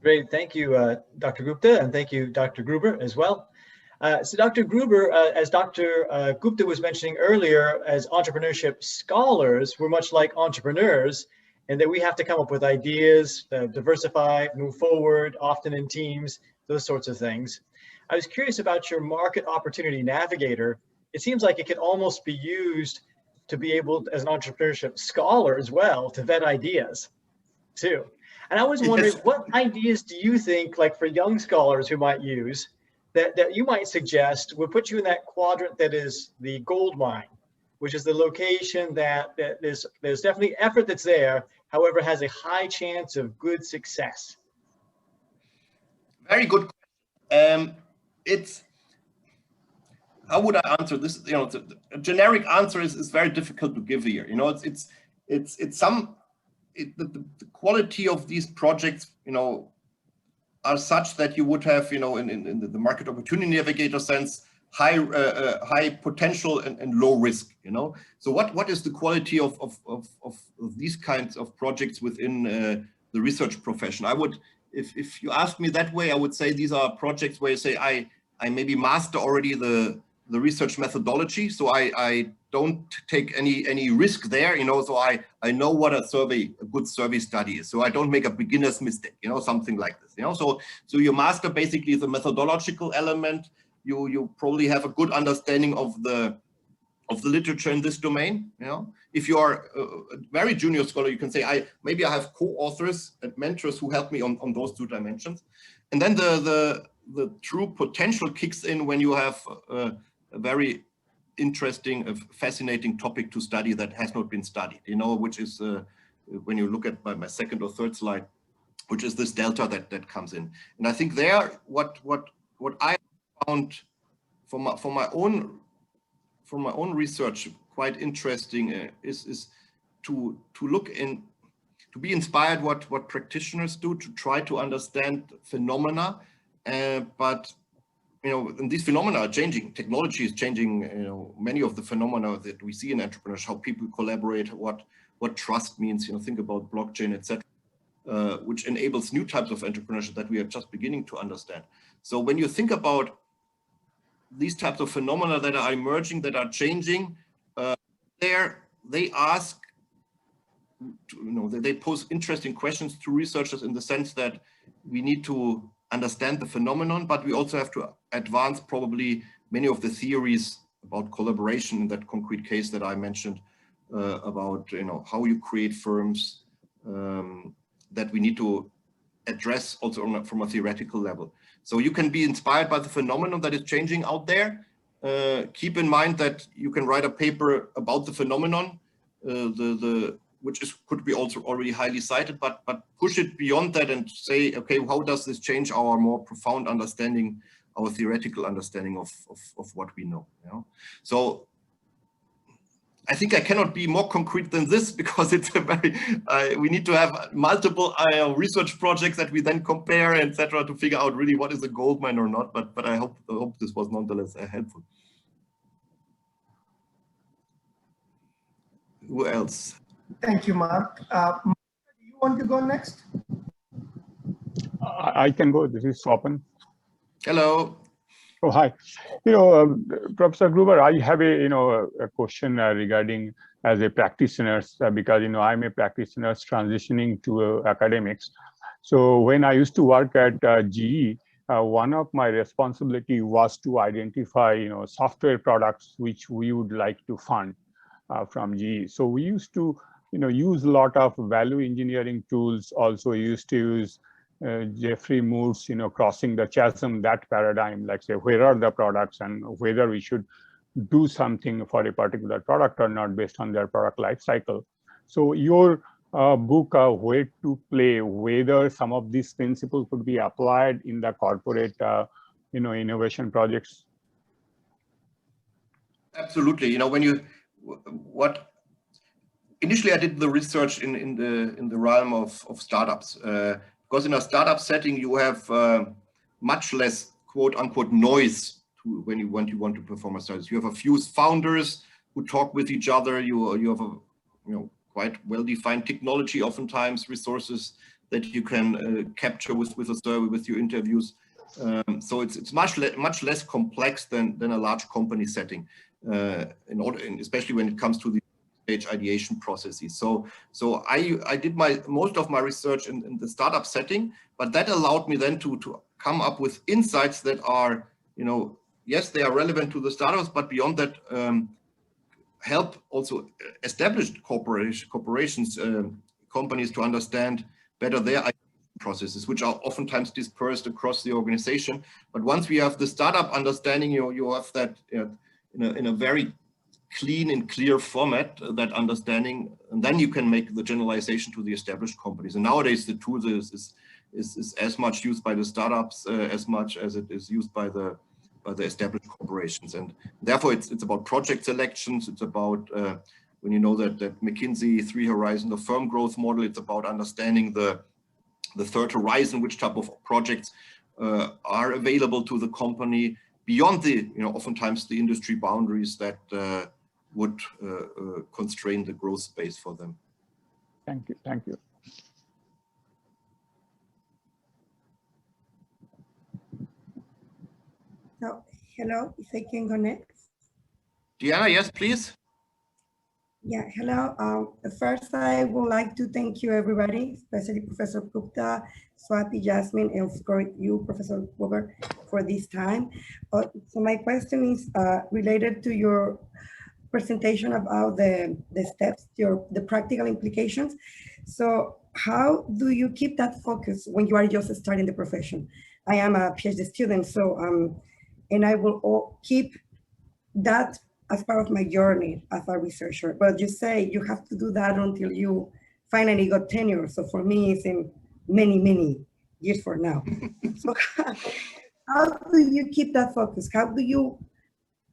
Speaker 3: Great, thank you, Dr. Gupta, and thank you, Dr. Gruber, as well. So Dr. Gruber, as Dr. Gupta was mentioning earlier, as entrepreneurship scholars, we're much like entrepreneurs, and that we have to come up with ideas, diversify, move forward, often in teams, those sorts of things. I was curious about your market opportunity navigator. It seems like it could almost be used to be able, as an entrepreneurship scholar as well, to vet ideas too. And I was wondering, what ideas do you think, like for young scholars who might use, that you might suggest would put you in that quadrant that is the gold mine, which is the location that there's definitely effort that's there, however, has a high chance of good success?
Speaker 2: Very good. How would I answer this? You know, a generic answer is very difficult to give here. You know, the quality of these projects, you know, are such that you would have, you know, in the market opportunity navigator sense, high potential and low risk, you know. So what is the quality of these kinds of projects within the research profession? I would, if you ask me that way, I would say these are projects where you say I maybe master already the research methodology, so I don't take any risk there, you know. So I know what a good survey study is, so I don't make a beginner's mistake, you know, something like this, you know. So you master basically the methodological element. You probably have a good understanding of the literature in this domain, you know. If you are a very junior scholar, you can say maybe I have co-authors and mentors who help me on those 2 dimensions. And then the true potential kicks in when you have a very interesting, fascinating topic to study that has not been studied, you know, which is when you look at my second or third slide, which is this delta that comes in. And I think there, what I found from my own research quite interesting is to look in, to be inspired what practitioners do, to try to understand phenomena, but you know, and these phenomena are changing. Technology is changing, you know, many of the phenomena that we see in entrepreneurship, how people collaborate, what trust means, you know, think about blockchain, etc., which enables new types of entrepreneurship that we are just beginning to understand. So when you think about these types of phenomena that are emerging, that are changing, they ask, they pose interesting questions to researchers in the sense that we need to understand the phenomenon, but we also have to advance probably many of the theories about collaboration in that concrete case that I mentioned, about how you create firms, that we need to address also from a theoretical level. So you can be inspired by the phenomenon that is changing out there. Keep in mind that you can write a paper about the phenomenon, which could be also already highly cited, but push it beyond that and say, okay, how does this change our more profound understanding, our theoretical understanding of what we know? So I think I cannot be more concrete than this, because it's a very, we need to have multiple research projects that we then compare, etc., to figure out really what is a gold mine or not. But I hope this was nonetheless helpful. Who else?
Speaker 1: Thank you, Marc. Marc, do you want to go next?
Speaker 4: I can go. This is Swapan.
Speaker 2: Hello.
Speaker 4: Oh, hi. Professor Gruber, I have a question regarding as a practitioner, because I'm a practitioner transitioning to academics. So when I used to work at GE, one of my responsibility was to identify software products which we would like to fund from GE. So we used to use a lot of value engineering tools. Also we used to use Jeffrey Moore's, crossing the chasm, that paradigm, like say, where are the products and whether we should do something for a particular product or not based on their product life cycle. So your book, Where to Play, whether some of these principles could be applied in the corporate, innovation projects.
Speaker 2: Absolutely. Initially I did the research in the realm of startups. Because in a startup setting, you have much less quote unquote noise when you want to perform a study. You have a few founders who talk with each other. You have a quite well-defined technology, oftentimes resources that you can capture with a survey, with your interviews. So it's much less complex than a large company setting, especially when it comes to the stage ideation processes. So I did most of my research in the startup setting, but that allowed me then to come up with insights that are, yes, they are relevant to the startups, but beyond that, help also established corporations, companies to understand better their processes, which are oftentimes dispersed across the organization. But once we have the startup understanding, you have that in a very clean and clear format, that understanding, and then you can make the generalization to the established companies. And nowadays the tool is as much used by the startups as much as it is used by the established corporations. And therefore it's about project selections. It's about when you know that McKinsey 3 horizon, the firm growth model, it's about understanding the third horizon, which type of projects are available to the company beyond the, oftentimes the industry boundaries that would constrain the growth space for them.
Speaker 4: Thank you. Thank you.
Speaker 5: So, hello, if I can connect.
Speaker 2: Diana, yes, please.
Speaker 5: Yeah, hello. First, I would like to thank you, everybody, especially Professor Gupta, Swati, Jasmine, and of course you, Professor Gruber, for this time. So my question is related to your presentation about the steps, the practical implications. So how do you keep that focus when you are just starting the profession? I am a PhD student, so and I will keep that as part of my journey as a researcher. But you say you have to do that until you finally got tenure. So for me, it's in many, many years from now. So how do you keep that focus? How do you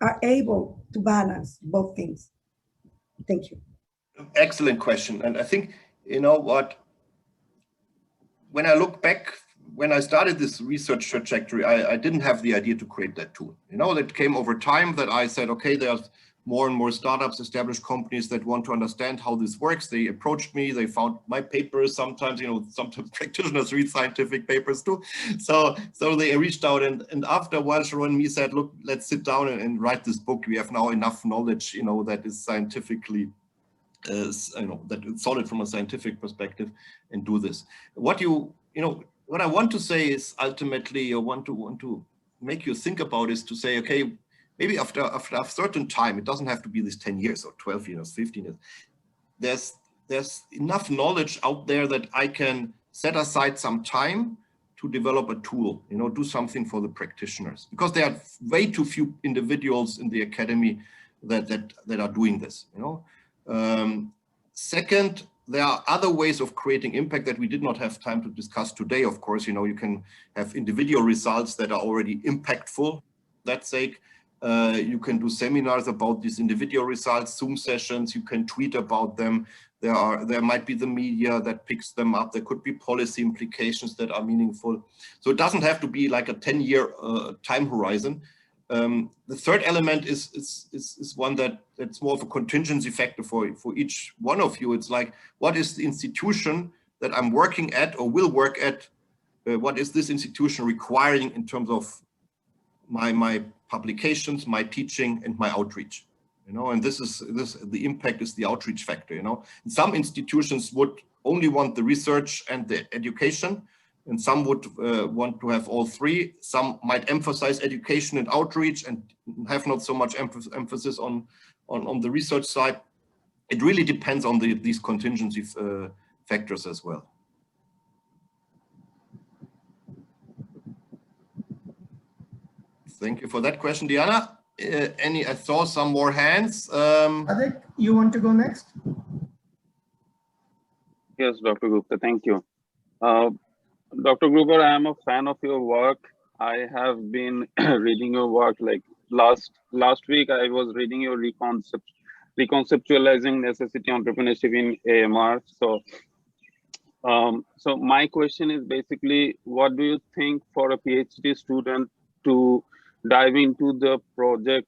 Speaker 5: are able to balance both things? Thank you.
Speaker 2: Excellent question. And I think, what, when I look back, when I started this research trajectory, I didn't have the idea to create that tool. That came over time, that I said, okay, there's more and more startups, established companies that want to understand how this works. They approached me, they found my papers. Sometimes, sometimes practitioners read scientific papers too. So they reached out, and after a while, Sharon and me said, look, let's sit down and write this book. We have now enough knowledge, that is scientifically, that is solid from a scientific perspective, and do this. What I want to say is ultimately, I want to make you think about is to say, okay, maybe after a certain time, it doesn't have to be this 10 years or 12 years, 15 years. There's enough knowledge out there that I can set aside some time to develop a tool, do something for the practitioners, because there are way too few individuals in the academy that are doing this. Second, there are other ways of creating impact that we did not have time to discuss today. Of course, you can have individual results that are already impactful. For that sake, you can do seminars about these individual results, Zoom sessions, you can tweet about them. There might be the media that picks them up. There could be policy implications that are meaningful. So it doesn't have to be like a 10-year time horizon. The third element is one that's more of a contingency factor for each one of you. It's like, what is the institution that I'm working at or will work at? What is this institution requiring in terms of my publications, my teaching, and my outreach? And the impact is the outreach factor. Some institutions would only want the research and the education, and some would want to have all three. Some might emphasize education and outreach and have not so much emphasis on the research side. It really depends on these contingency factors as well. Thank you for that question, Diana. I saw some more hands.
Speaker 1: Adek, you want to go next?
Speaker 6: Yes, Dr. Gupta, thank you. Dr. Gruber, I am a fan of your work. I have been reading your work. Like last week, I was reading your reconceptualizing necessity entrepreneurship in AMR. So my question is basically, what do you think for a PhD student to dive into the project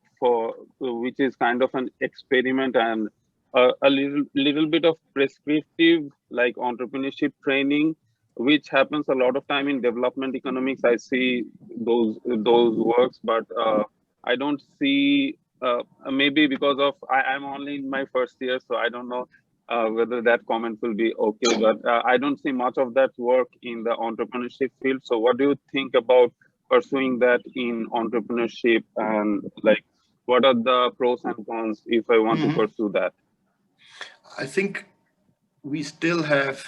Speaker 6: which is kind of an experiment and a little bit of prescriptive, like entrepreneurship training, which happens a lot of time in development economics. I see those works, but I don't see, maybe because of I'm only in my first year, so I don't know whether that comment will be okay, but I don't see much of that work in the entrepreneurship field. So what do you think about pursuing that in entrepreneurship, and like what are the pros and cons if I want to pursue that?
Speaker 2: I think we still have,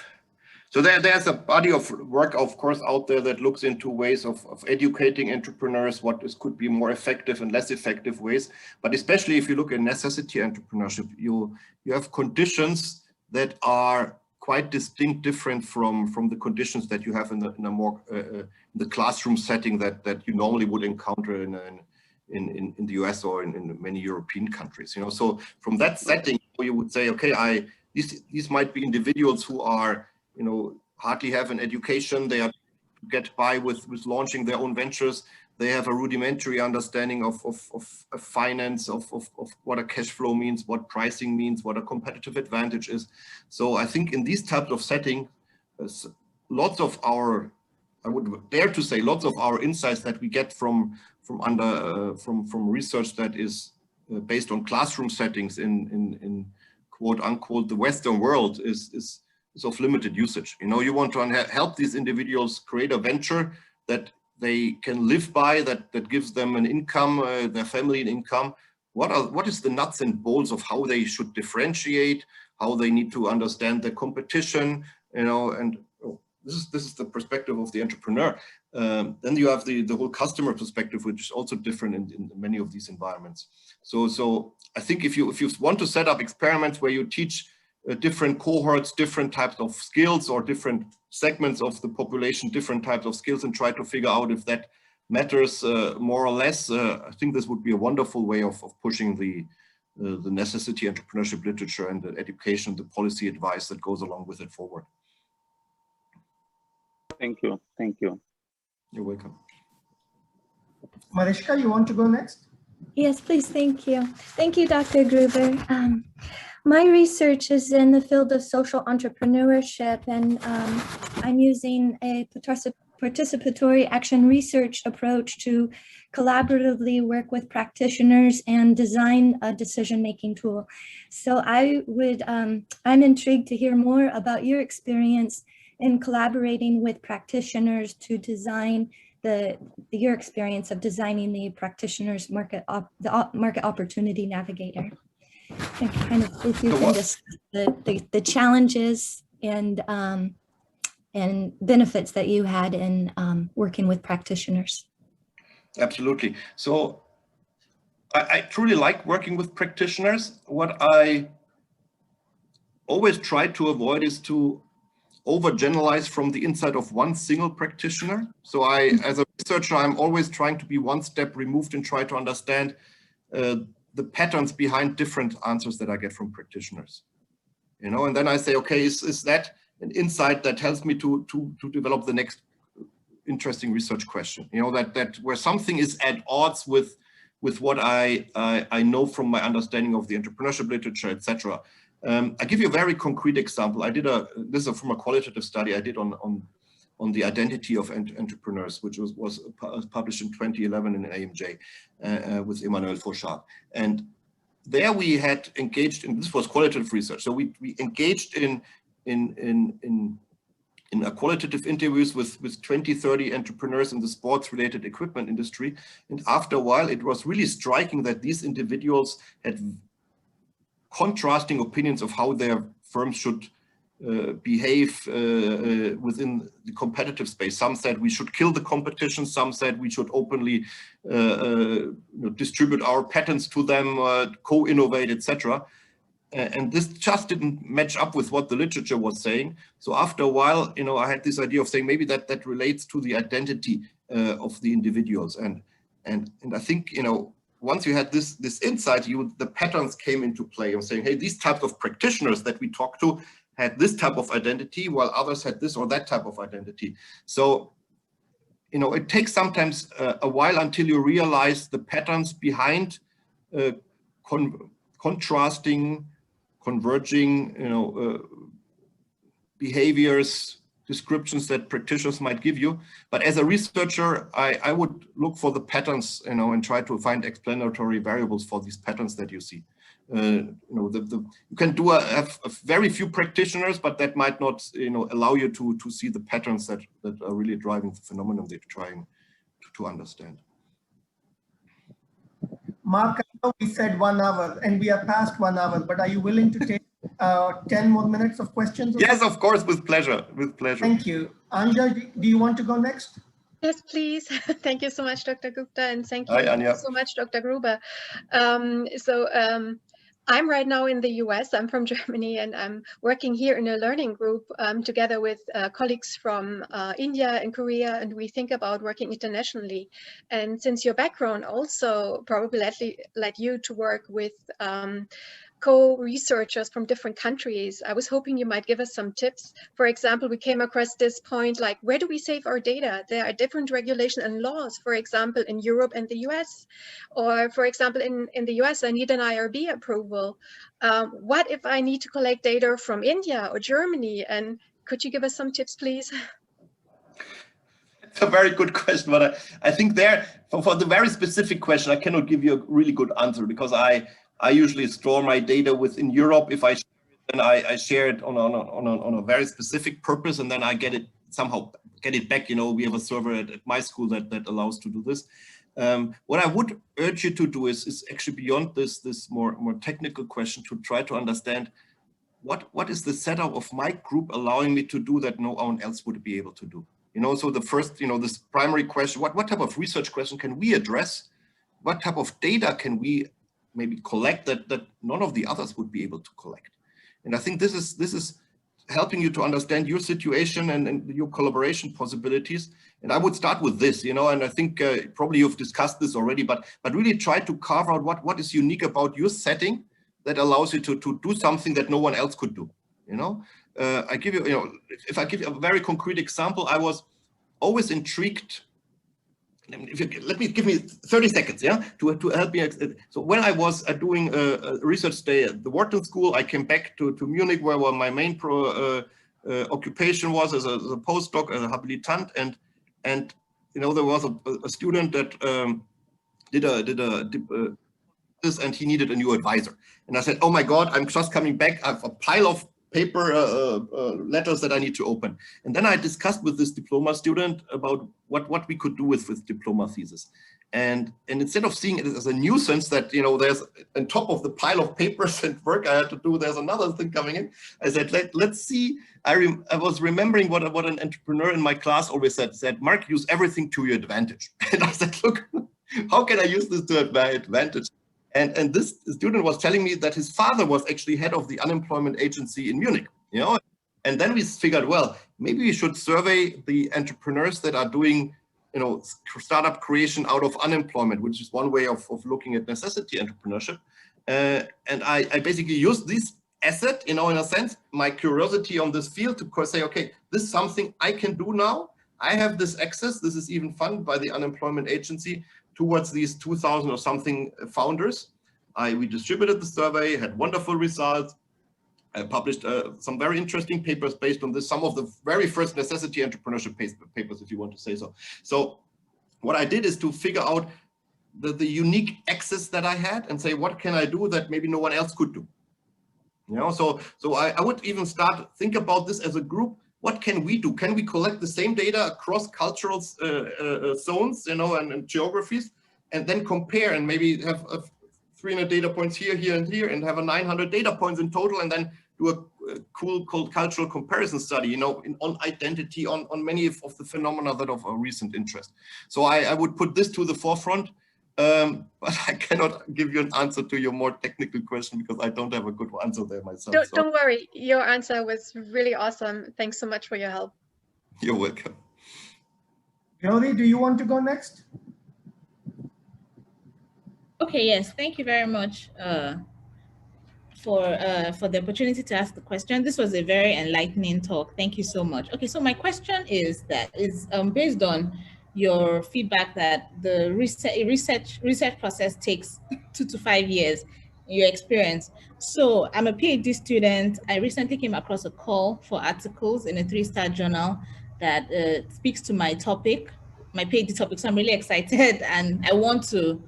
Speaker 2: so there's a body of work, of course, out there that looks into ways of educating entrepreneurs, could be more effective and less effective ways. But especially if you look at necessity entrepreneurship, you have conditions that are quite distinct, different from the conditions that you have in a more the classroom setting that you normally would encounter in the US or in many European countries. So from that setting, you would say, okay, these might be individuals who are, hardly have an education. They are to get by with launching their own ventures. They have a rudimentary understanding of finance, of what a cash flow means, what pricing means, what a competitive advantage is. So I think in these types of settings, lots of our, I would dare to say, lots of our insights that we get from research that is based on classroom settings in quote unquote the Western world is of limited usage. You want to help these individuals create a venture that they can live by, that gives them an income, their family an income. What is the nuts and bolts of how they should differentiate, how they need to understand the competition, and this is the perspective of the entrepreneur. Then you have the whole customer perspective, which is also different in many of these environments. So I think if you want to set up experiments where you teach different cohorts, different types of skills, or different segments of the population, different types of skills, and try to figure out if that matters more or less, I think this would be a wonderful way of pushing the necessity entrepreneurship literature and the education, the policy advice that goes along with it forward.
Speaker 6: Thank you. Thank you.
Speaker 2: You're welcome.
Speaker 1: Mariska, you want to go next?
Speaker 7: Yes, please. Thank you. Thank you, Dr. Gruber. My research is in the field of social entrepreneurship, and I'm using a participatory action research approach to collaboratively work with practitioners and design a decision-making tool. So I'm intrigued to hear more about your experience in collaborating with practitioners to design your experience of designing the practitioner's market opportunity navigator. And kind of if you can discuss the challenges and benefits that you had in working with practitioners.
Speaker 2: Absolutely. So I truly like working with practitioners. What I always try to avoid is to overgeneralize from the insight of one single practitioner. So as a researcher, I'm always trying to be one step removed and try to understand the patterns behind different answers that I get from practitioners. You know, and then I say, okay, is that an insight that helps me to develop the next interesting research question? You know, that where something is at odds with what I know from my understanding of the entrepreneurship literature, etc. I give you a very concrete example. This is from a qualitative study I did on the identity of entrepreneurs, which was published in 2011 in AMJ with Emmanuel Fauchard. And there we had engaged in, this was qualitative research. So we engaged in a qualitative interviews with 20, 30 entrepreneurs in the sports related equipment industry. And after a while, it was really striking that these individuals had contrasting opinions of how their firms should behave within the competitive space. Some said we should kill the competition. Some said we should openly distribute our patents to them, co-innovate, etc. And this just didn't match up with what the literature was saying. So after a while, you know, I had this idea of saying maybe that relates to the identity of the individuals. And I think, you know, once you had this insight, the patterns came into play of saying, hey, these types of practitioners that we talked to had this type of identity, while others had this or that type of identity. So, you know, it takes sometimes a while until you realize the patterns behind contrasting, converging, you know, behaviors, descriptions that practitioners might give you. But as a researcher, I would look for the patterns, you know, and try to find explanatory variables for these patterns that you see. You know, you can have very few practitioners, but that might not, you know, allow you to see the patterns that are really driving the phenomenon that you're trying to understand.
Speaker 1: Marc, I know we said 1 hour and we are past 1 hour, but are you willing to take 10 more minutes of questions?
Speaker 2: Yes, of course, with pleasure, with pleasure.
Speaker 1: Thank you. Anja, do you want to go next?
Speaker 8: Yes, please. Thank you so much, Dr. Gupta, and thank you so much, Dr. Gruber. I'm right now in the US. I'm from Germany, and I'm working here in a learning group together with colleagues from India and Korea, and we think about working internationally. And since your background also probably led you to work with co-researchers from different countries, I was hoping you might give us some tips. For example, we came across this point, like, where do we save our data? There are different regulations and laws, for example, in Europe and the US. Or for example, in the US, I need an IRB approval. What if I need to collect data from India or Germany? And could you give us some tips, please?
Speaker 2: It's a very good question, but I think there, for the very specific question, I cannot give you a really good answer, because I usually store my data within Europe. If I share it, then I share it on a very specific purpose, and then I somehow get it back. You know, we have a server at my school that allows to do this. What I would urge you to do is actually beyond this more technical question, to try to understand what is the setup of my group allowing me to do that no one else would be able to do. You know, so the first, you know, this primary question, what type of research question can we address? What type of data can we maybe collect that none of the others would be able to collect? And I think this is helping you to understand your situation and your collaboration possibilities. And I would start with this, you know, and I think probably you've discussed this already, but really try to carve out what is unique about your setting that allows you to do something that no one else could do, you know. I give you, you know, if I give you a very concrete example, I was always intrigued let me give me 30 seconds, yeah, to help me. So when I was doing a research stay at the Wharton School, I came back to Munich, where my main occupation was as a postdoc, as a habilitant, and you know, there was a student that did this, and he needed a new advisor. And I said, oh my God, I'm just coming back. I have a pile of paper letters that I need to open. And then I discussed with this diploma student about what we could do with diploma thesis. And instead of seeing it as a nuisance that, you know, there's on top of the pile of papers and work I had to do, there's another thing coming in. I said, let's see. I was remembering what an entrepreneur in my class always said, Marc, use everything to your advantage. And I said, look, how can I use this to my advantage? And this student was telling me that his father was actually head of the unemployment agency in Munich, you know. And then we figured, well, maybe we should survey the entrepreneurs that are doing, you know, startup creation out of unemployment, which is one way of looking at necessity entrepreneurship. And I basically used this asset, you know, in a sense, my curiosity on this field to say, okay, this is something I can do now. I have this access. This is even funded by the unemployment agency towards these 2,000 or something founders. We distributed the survey, had wonderful results. I published some very interesting papers based on this, some of the very first necessity entrepreneurship papers, if you want to say so. So what I did is to figure out the unique access that I had and say, what can I do that maybe no one else could do? You know, so I would even think about this as a group. What can we do? Can we collect the same data across cultural zones, you know, and geographies, and then compare and maybe have 300 data points here, and here, and have a 900 data points in total, and then do a cool cultural comparison study, you know, on identity, on many of the phenomena that of a recent interest. So I would put this to the forefront, but I cannot give you an answer to your more technical question because I don't have a good answer there myself.
Speaker 8: Don't worry, your answer was really awesome. Thanks so much for your help.
Speaker 2: You're welcome.
Speaker 1: Jody, do you want to go next?
Speaker 9: Okay, yes, thank you very much for the opportunity to ask the question. This was a very enlightening talk. Thank you so much. Okay, so my question is based on your feedback that the research process takes 2 to 5 years in your experience. So I'm a PhD student. I recently came across a call for articles in a 3-star journal that speaks to my topic, my PhD topic. So I'm really excited and I want to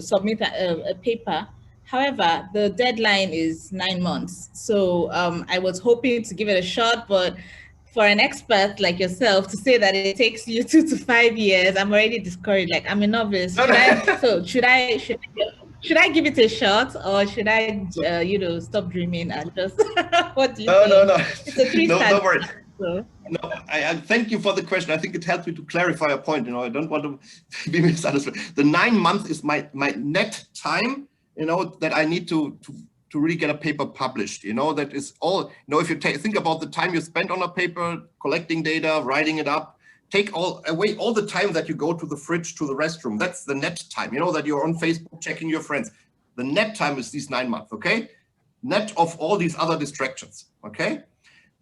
Speaker 9: submit a paper. However, the deadline is 9 months. So I was hoping to give it a shot, but for an expert like yourself to say that it takes you 2 to 5 years, I'm already discouraged. Like, I'm a novice. Should I give it a shot, or should I, you know, stop dreaming and just what do you think?
Speaker 2: No.
Speaker 9: It's a 3-star.
Speaker 2: No worries.
Speaker 9: So.
Speaker 2: No, I thank you for the question. I think it helps me to clarify a point. You know, I don't want to be misunderstood. The 9 months is my net time, you know, that I need to really get a paper published. You know, that is all. You know, if you think about the time you spent on a paper, collecting data, writing it up, take away all the time that you go to the fridge, to the restroom. That's the net time. You know, that you're on Facebook checking your friends. The net time is these 9 months. Okay, net of all these other distractions. Okay.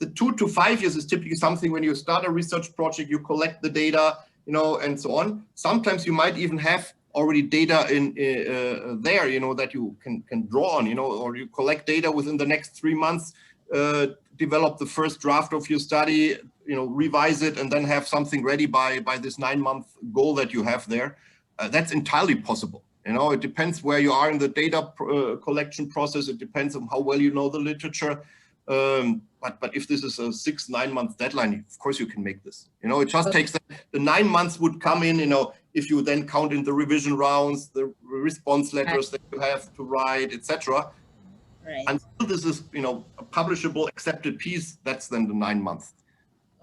Speaker 2: The 2 to 5 years is typically something when you start a research project, you collect the data, you know, and so on. Sometimes you might even have already data in there, you know, that you can draw on, you know, or you collect data within the next 3 months, develop the first draft of your study, you know, revise it, and then have something ready by this 9-month goal that you have there. That's entirely possible. You know, it depends where you are in the data collection process. It depends on how well you know the literature. But if this is a 6-9 month deadline, of course you can make this. You know, it just takes the 9 months would come in, you know, if you then count in the revision rounds, the response letters that you have to write, etc.
Speaker 9: Right.
Speaker 2: Until this is, you know, a publishable, accepted piece, that's then the 9 months.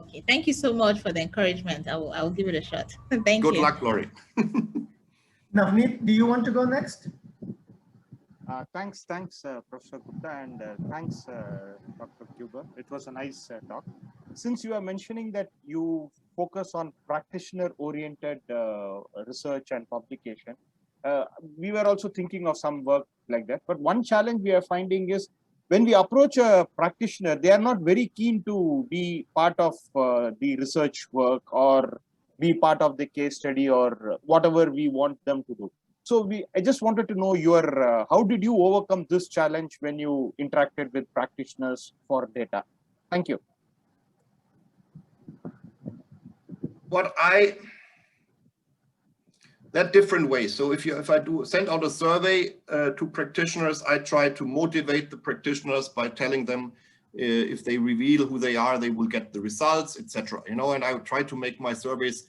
Speaker 9: Okay, thank you so much for the encouragement. I will give it a shot. Thank you.
Speaker 2: Good luck, Laurie.
Speaker 1: Navneet, do you want to go next?
Speaker 10: Thanks, Professor Gupta, and thanks, Dr. Gruber. It was a nice talk. Since you are mentioning that you focus on practitioner-oriented research and publication, we were also thinking of some work like that. But one challenge we are finding is when we approach a practitioner, they are not very keen to be part of the research work or be part of the case study or whatever we want them to do. So I just wanted to know your, how did you overcome this challenge when you interacted with practitioners for data? Thank you.
Speaker 2: That different ways. So if I send out a survey to practitioners, I try to motivate the practitioners by telling them if they reveal who they are, they will get the results, etc. You know, and I would try to make my surveys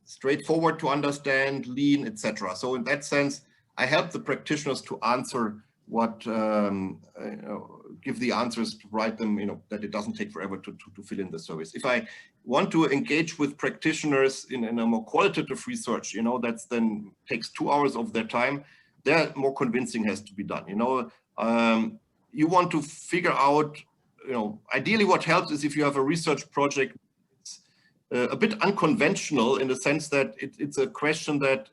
Speaker 2: straightforward to understand, lean, etc. So in that sense, I help the practitioners to answer what, give the answers, to write them, you know, that it doesn't take forever to fill in the surveys. If I want to engage with practitioners in a more qualitative research, you know, that's then takes 2 hours of their time, there more convincing has to be done. You know, you want to figure out, you know, ideally what helps is if you have a research project a bit unconventional in the sense that it's a question that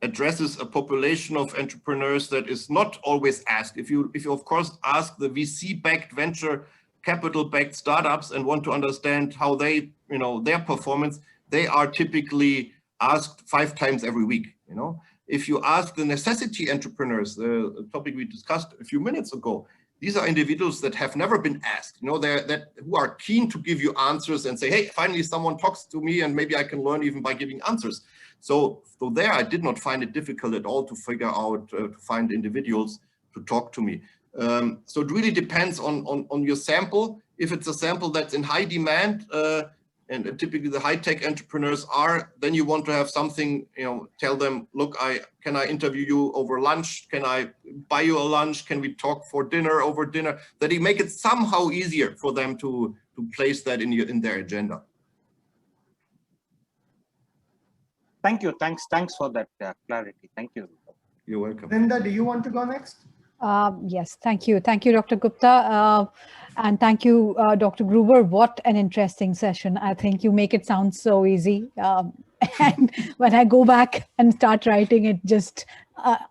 Speaker 2: addresses a population of entrepreneurs that is not always asked. If you of course ask the VC-backed, venture capital-backed startups and want to understand how they, you know, their performance, they are typically asked 5 times every week. You know, if you ask the necessity entrepreneurs, the topic we discussed a few minutes ago, these are individuals that have never been asked, you know, who are keen to give you answers and say, hey, finally someone talks to me and maybe I can learn even by giving answers. So there I did not find it difficult at all to figure out, to find individuals to talk to me. So it really depends on your sample. If it's a sample that's in high demand, and typically the high-tech entrepreneurs are, then you want to have something, you know, tell them, look, can I interview you over lunch? Can I buy you a lunch? Can we talk for dinner, over dinner? That you make it somehow easier for them to place that in their agenda.
Speaker 10: Thank you. Thanks for that clarity. Thank you.
Speaker 2: You're welcome.
Speaker 1: Linda, do you want to go next?
Speaker 11: Yes, thank you. Thank you, Dr. Gupta. And thank you, Dr. Gruber. What an interesting session. I think you make it sound so easy. And when I go back and start writing, it just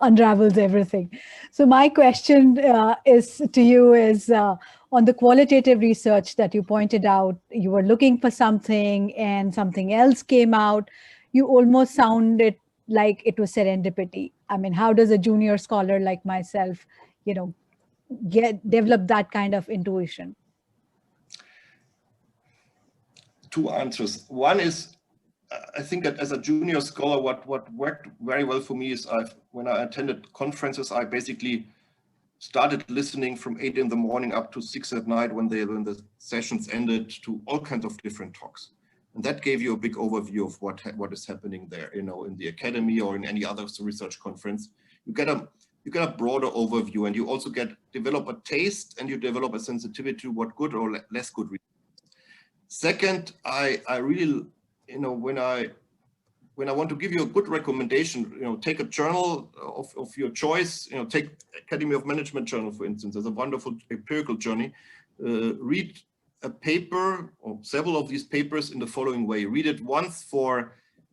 Speaker 11: unravels everything. So my question is to you is on the qualitative research that you pointed out, you were looking for something and something else came out. You almost sounded like it was serendipity. I mean, how does a junior scholar like myself, you know, develop that kind of intuition?
Speaker 2: 2 answers. One is, I think that as a junior scholar, what worked very well for me is when I attended conferences, I basically started listening from 8 in the morning up to 6 at night when the sessions ended, to all kinds of different talks. And that gave you a big overview of what is happening there, you know, in the academy or in any other research conference. You get a broader overview, and you also develop a taste, and you develop a sensitivity to what good or less good research. Second, I really, you know, when I want to give you a good recommendation, you know, take a journal of your choice, you know, take Academy of Management journal, for instance, as a wonderful empirical journey. Read a paper or several of these papers in the following way. Read it once for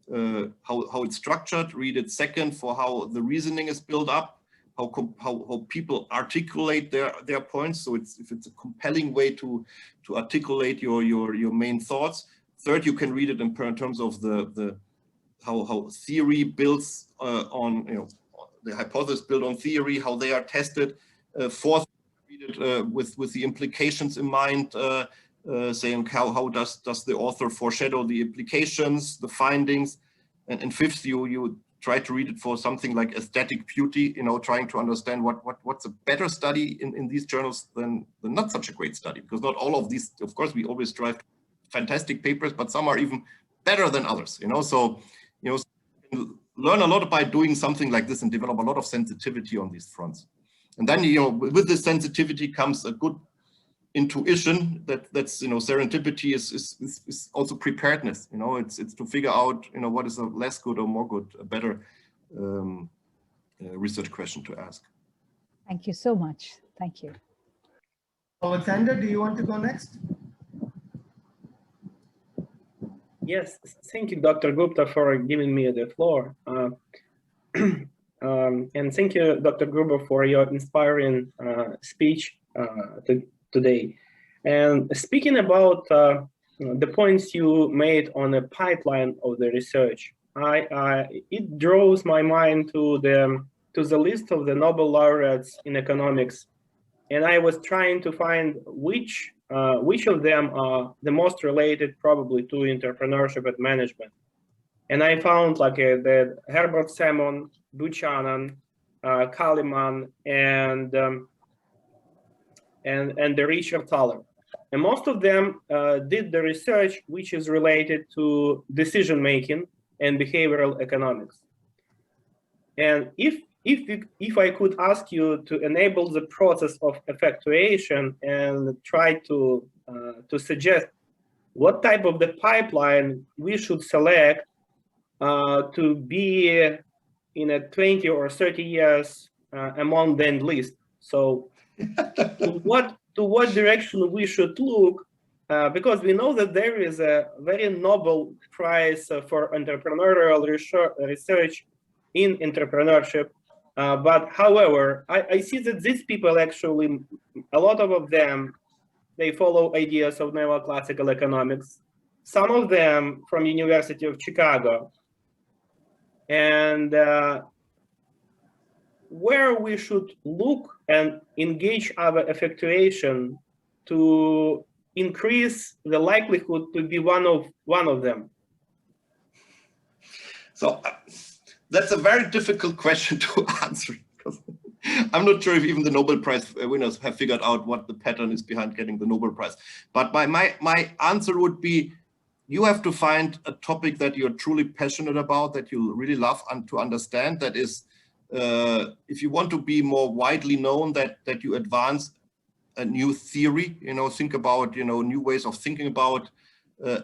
Speaker 2: how it's structured, read it second for how the reasoning is built up, how people articulate their points. So if it's a compelling way to articulate your main thoughts. Third, you can read it in terms of how theory builds on, you know, the hypothesis built on theory, how they are tested. Fourth, read it with the implications in mind, saying how does the author foreshadow the implications, the findings. And fifth, you try to read it for something like aesthetic beauty, you know, trying to understand what's a better study in these journals than not such a great study, because not all of these, of course, we always strive to fantastic papers, but some are even better than others, you know. So, you know, you learn a lot by doing something like this and develop a lot of sensitivity on these fronts. And then, you know, with this sensitivity comes a good intuition that's, you know, serendipity is also preparedness, you know, it's to figure out, you know, what is a less good or more good, a better research question to ask.
Speaker 11: Thank you so much. Thank you.
Speaker 1: Alexander, do you want to go next?
Speaker 12: Yes, thank you, Dr. Gupta, for giving me the floor. And thank you, Dr. Gruber, for your inspiring speech today. And speaking about the points you made on the pipeline of the research. It draws my mind to the list of the Nobel laureates in economics, and I was trying to find which of them are the most related probably to entrepreneurship and management. And I found like the Herbert Simon, Buchanan, Kaliman, and the Richard Thaler. And most of them did the research which is related to decision making and behavioral economics. And if I could ask you to enable the process of effectuation and try to suggest what type of the pipeline we should select to be in a 20 or 30 years among the end list. So to what direction we should look, because we know that there is a very Nobel Prize for entrepreneurial research in entrepreneurship. But however, I see that these people actually, a lot of them, they follow ideas of neoclassical economics. Some of them from University of Chicago. And where we should look and engage our effectuation to increase the likelihood to be one of them.
Speaker 2: So that's a very difficult question to answer, because I'm not sure if even the Nobel Prize winners have figured out what the pattern is behind getting the Nobel Prize. But my answer would be, you have to find a topic that you're truly passionate about, that you really love and to understand. That is, if you want to be more widely known, that you advance a new theory, think about, new ways of thinking about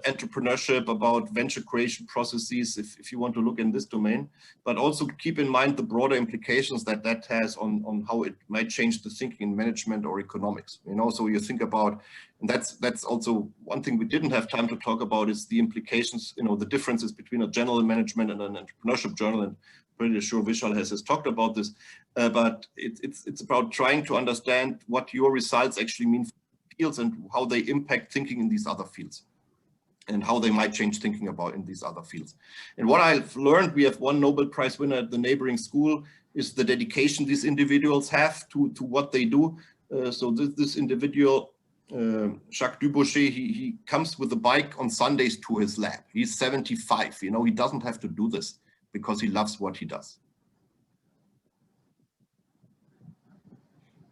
Speaker 2: entrepreneurship, about venture creation processes, if you want to look in this domain, but also keep in mind the broader implications that has on how it might change the thinking in management or economics. So you think about, and that's also one thing we didn't have time to talk about, is the implications, the differences between a general management and an entrepreneurship journal. And pretty sure Vishal has talked about this, but it's about trying to understand what your results actually mean for fields and how they impact thinking in these other fields, and how they might change thinking about in these other fields. And what I've learned, we have one Nobel Prize winner at the neighboring school, is the dedication these individuals have to what they do. So this individual, Jacques Dubochet, he comes with a bike on Sundays to his lab. He's 75, he doesn't have to do this because he loves what he does.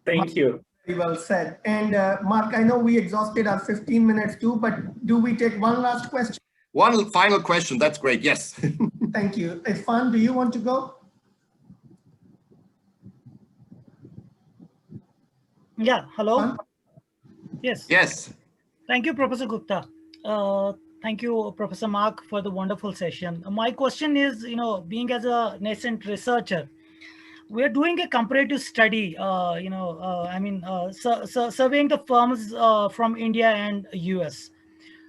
Speaker 12: Thank you.
Speaker 1: Very well said. And Marc, I know we exhausted our 15 minutes too, but do we take one last question?
Speaker 2: One final question, that's great, yes.
Speaker 1: Thank you. Irfan, do you want to go?
Speaker 13: Yeah, hello.
Speaker 1: Irfan?
Speaker 13: Yes.
Speaker 2: Yes.
Speaker 13: Thank you, Professor Gupta. Thank you, Professor Marc, for the wonderful session. My question is, being as a nascent researcher, we're doing a comparative study, surveying the firms from India and US.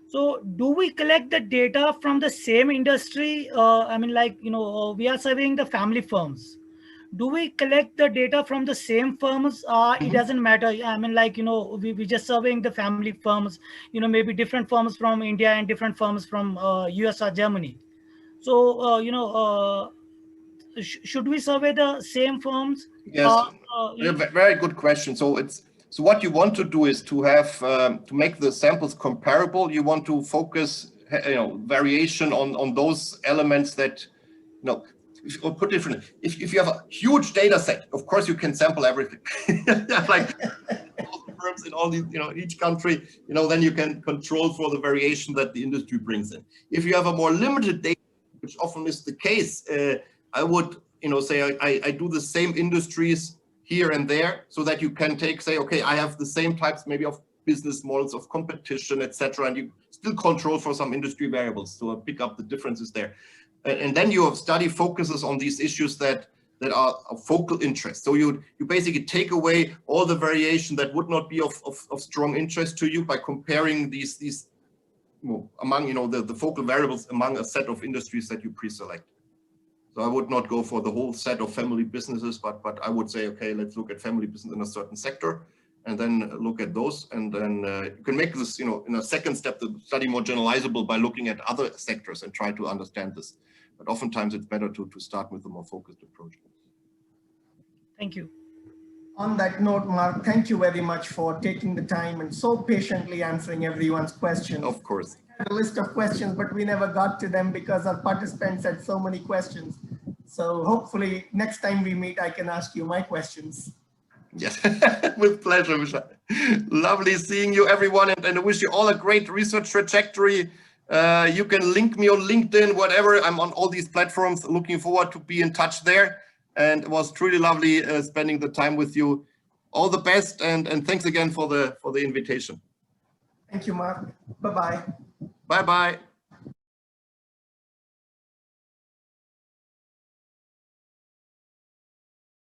Speaker 13: So do we collect the data from the same industry? We are surveying the family firms. Do we collect the data from the same firms? It doesn't matter. We just surveying the family firms, maybe different firms from India and different firms from US or Germany. So, should we survey the same firms?
Speaker 2: Yes, very good question. So what you want to do is to have to make the samples comparable. You want to focus, variation on those elements that, or put differently, if you have a huge data set, of course you can sample everything. Like all the firms in all these, each country, then you can control for the variation that the industry brings in. If you have a more limited data, which often is the case, I would, say I do the same industries here and there, so that you can say, okay, I have the same types maybe of business models, of competition, etc., and you still control for some industry variables, so pick up the differences there. And then your study focuses on these issues that are of focal interest. So you basically take away all the variation that would not be of strong interest to you by comparing these among the focal variables among a set of industries that you pre-select. So I would not go for the whole set of family businesses, but I would say, okay, let's look at family business in a certain sector. and then look at those, and then you can make this, in a second step, the study more generalizable by looking at other sectors and try to understand this. But oftentimes it's better to start with a more focused approach.
Speaker 13: Thank you.
Speaker 1: On that note, Marc, thank you very much for taking the time and so patiently answering everyone's questions.
Speaker 2: Of course.
Speaker 1: We had a list of questions, but we never got to them because our participants had so many questions. So hopefully next time we meet, I can ask you my questions.
Speaker 2: Yes, with pleasure, Michelle. Lovely seeing you, everyone, and I wish you all a great research trajectory. You can link me on LinkedIn, whatever. I'm on all these platforms. Looking forward to be in touch there. And it was truly lovely spending the time with you. All the best, and thanks again for the invitation.
Speaker 1: Thank you, Marc. Bye-bye.
Speaker 2: Bye-bye.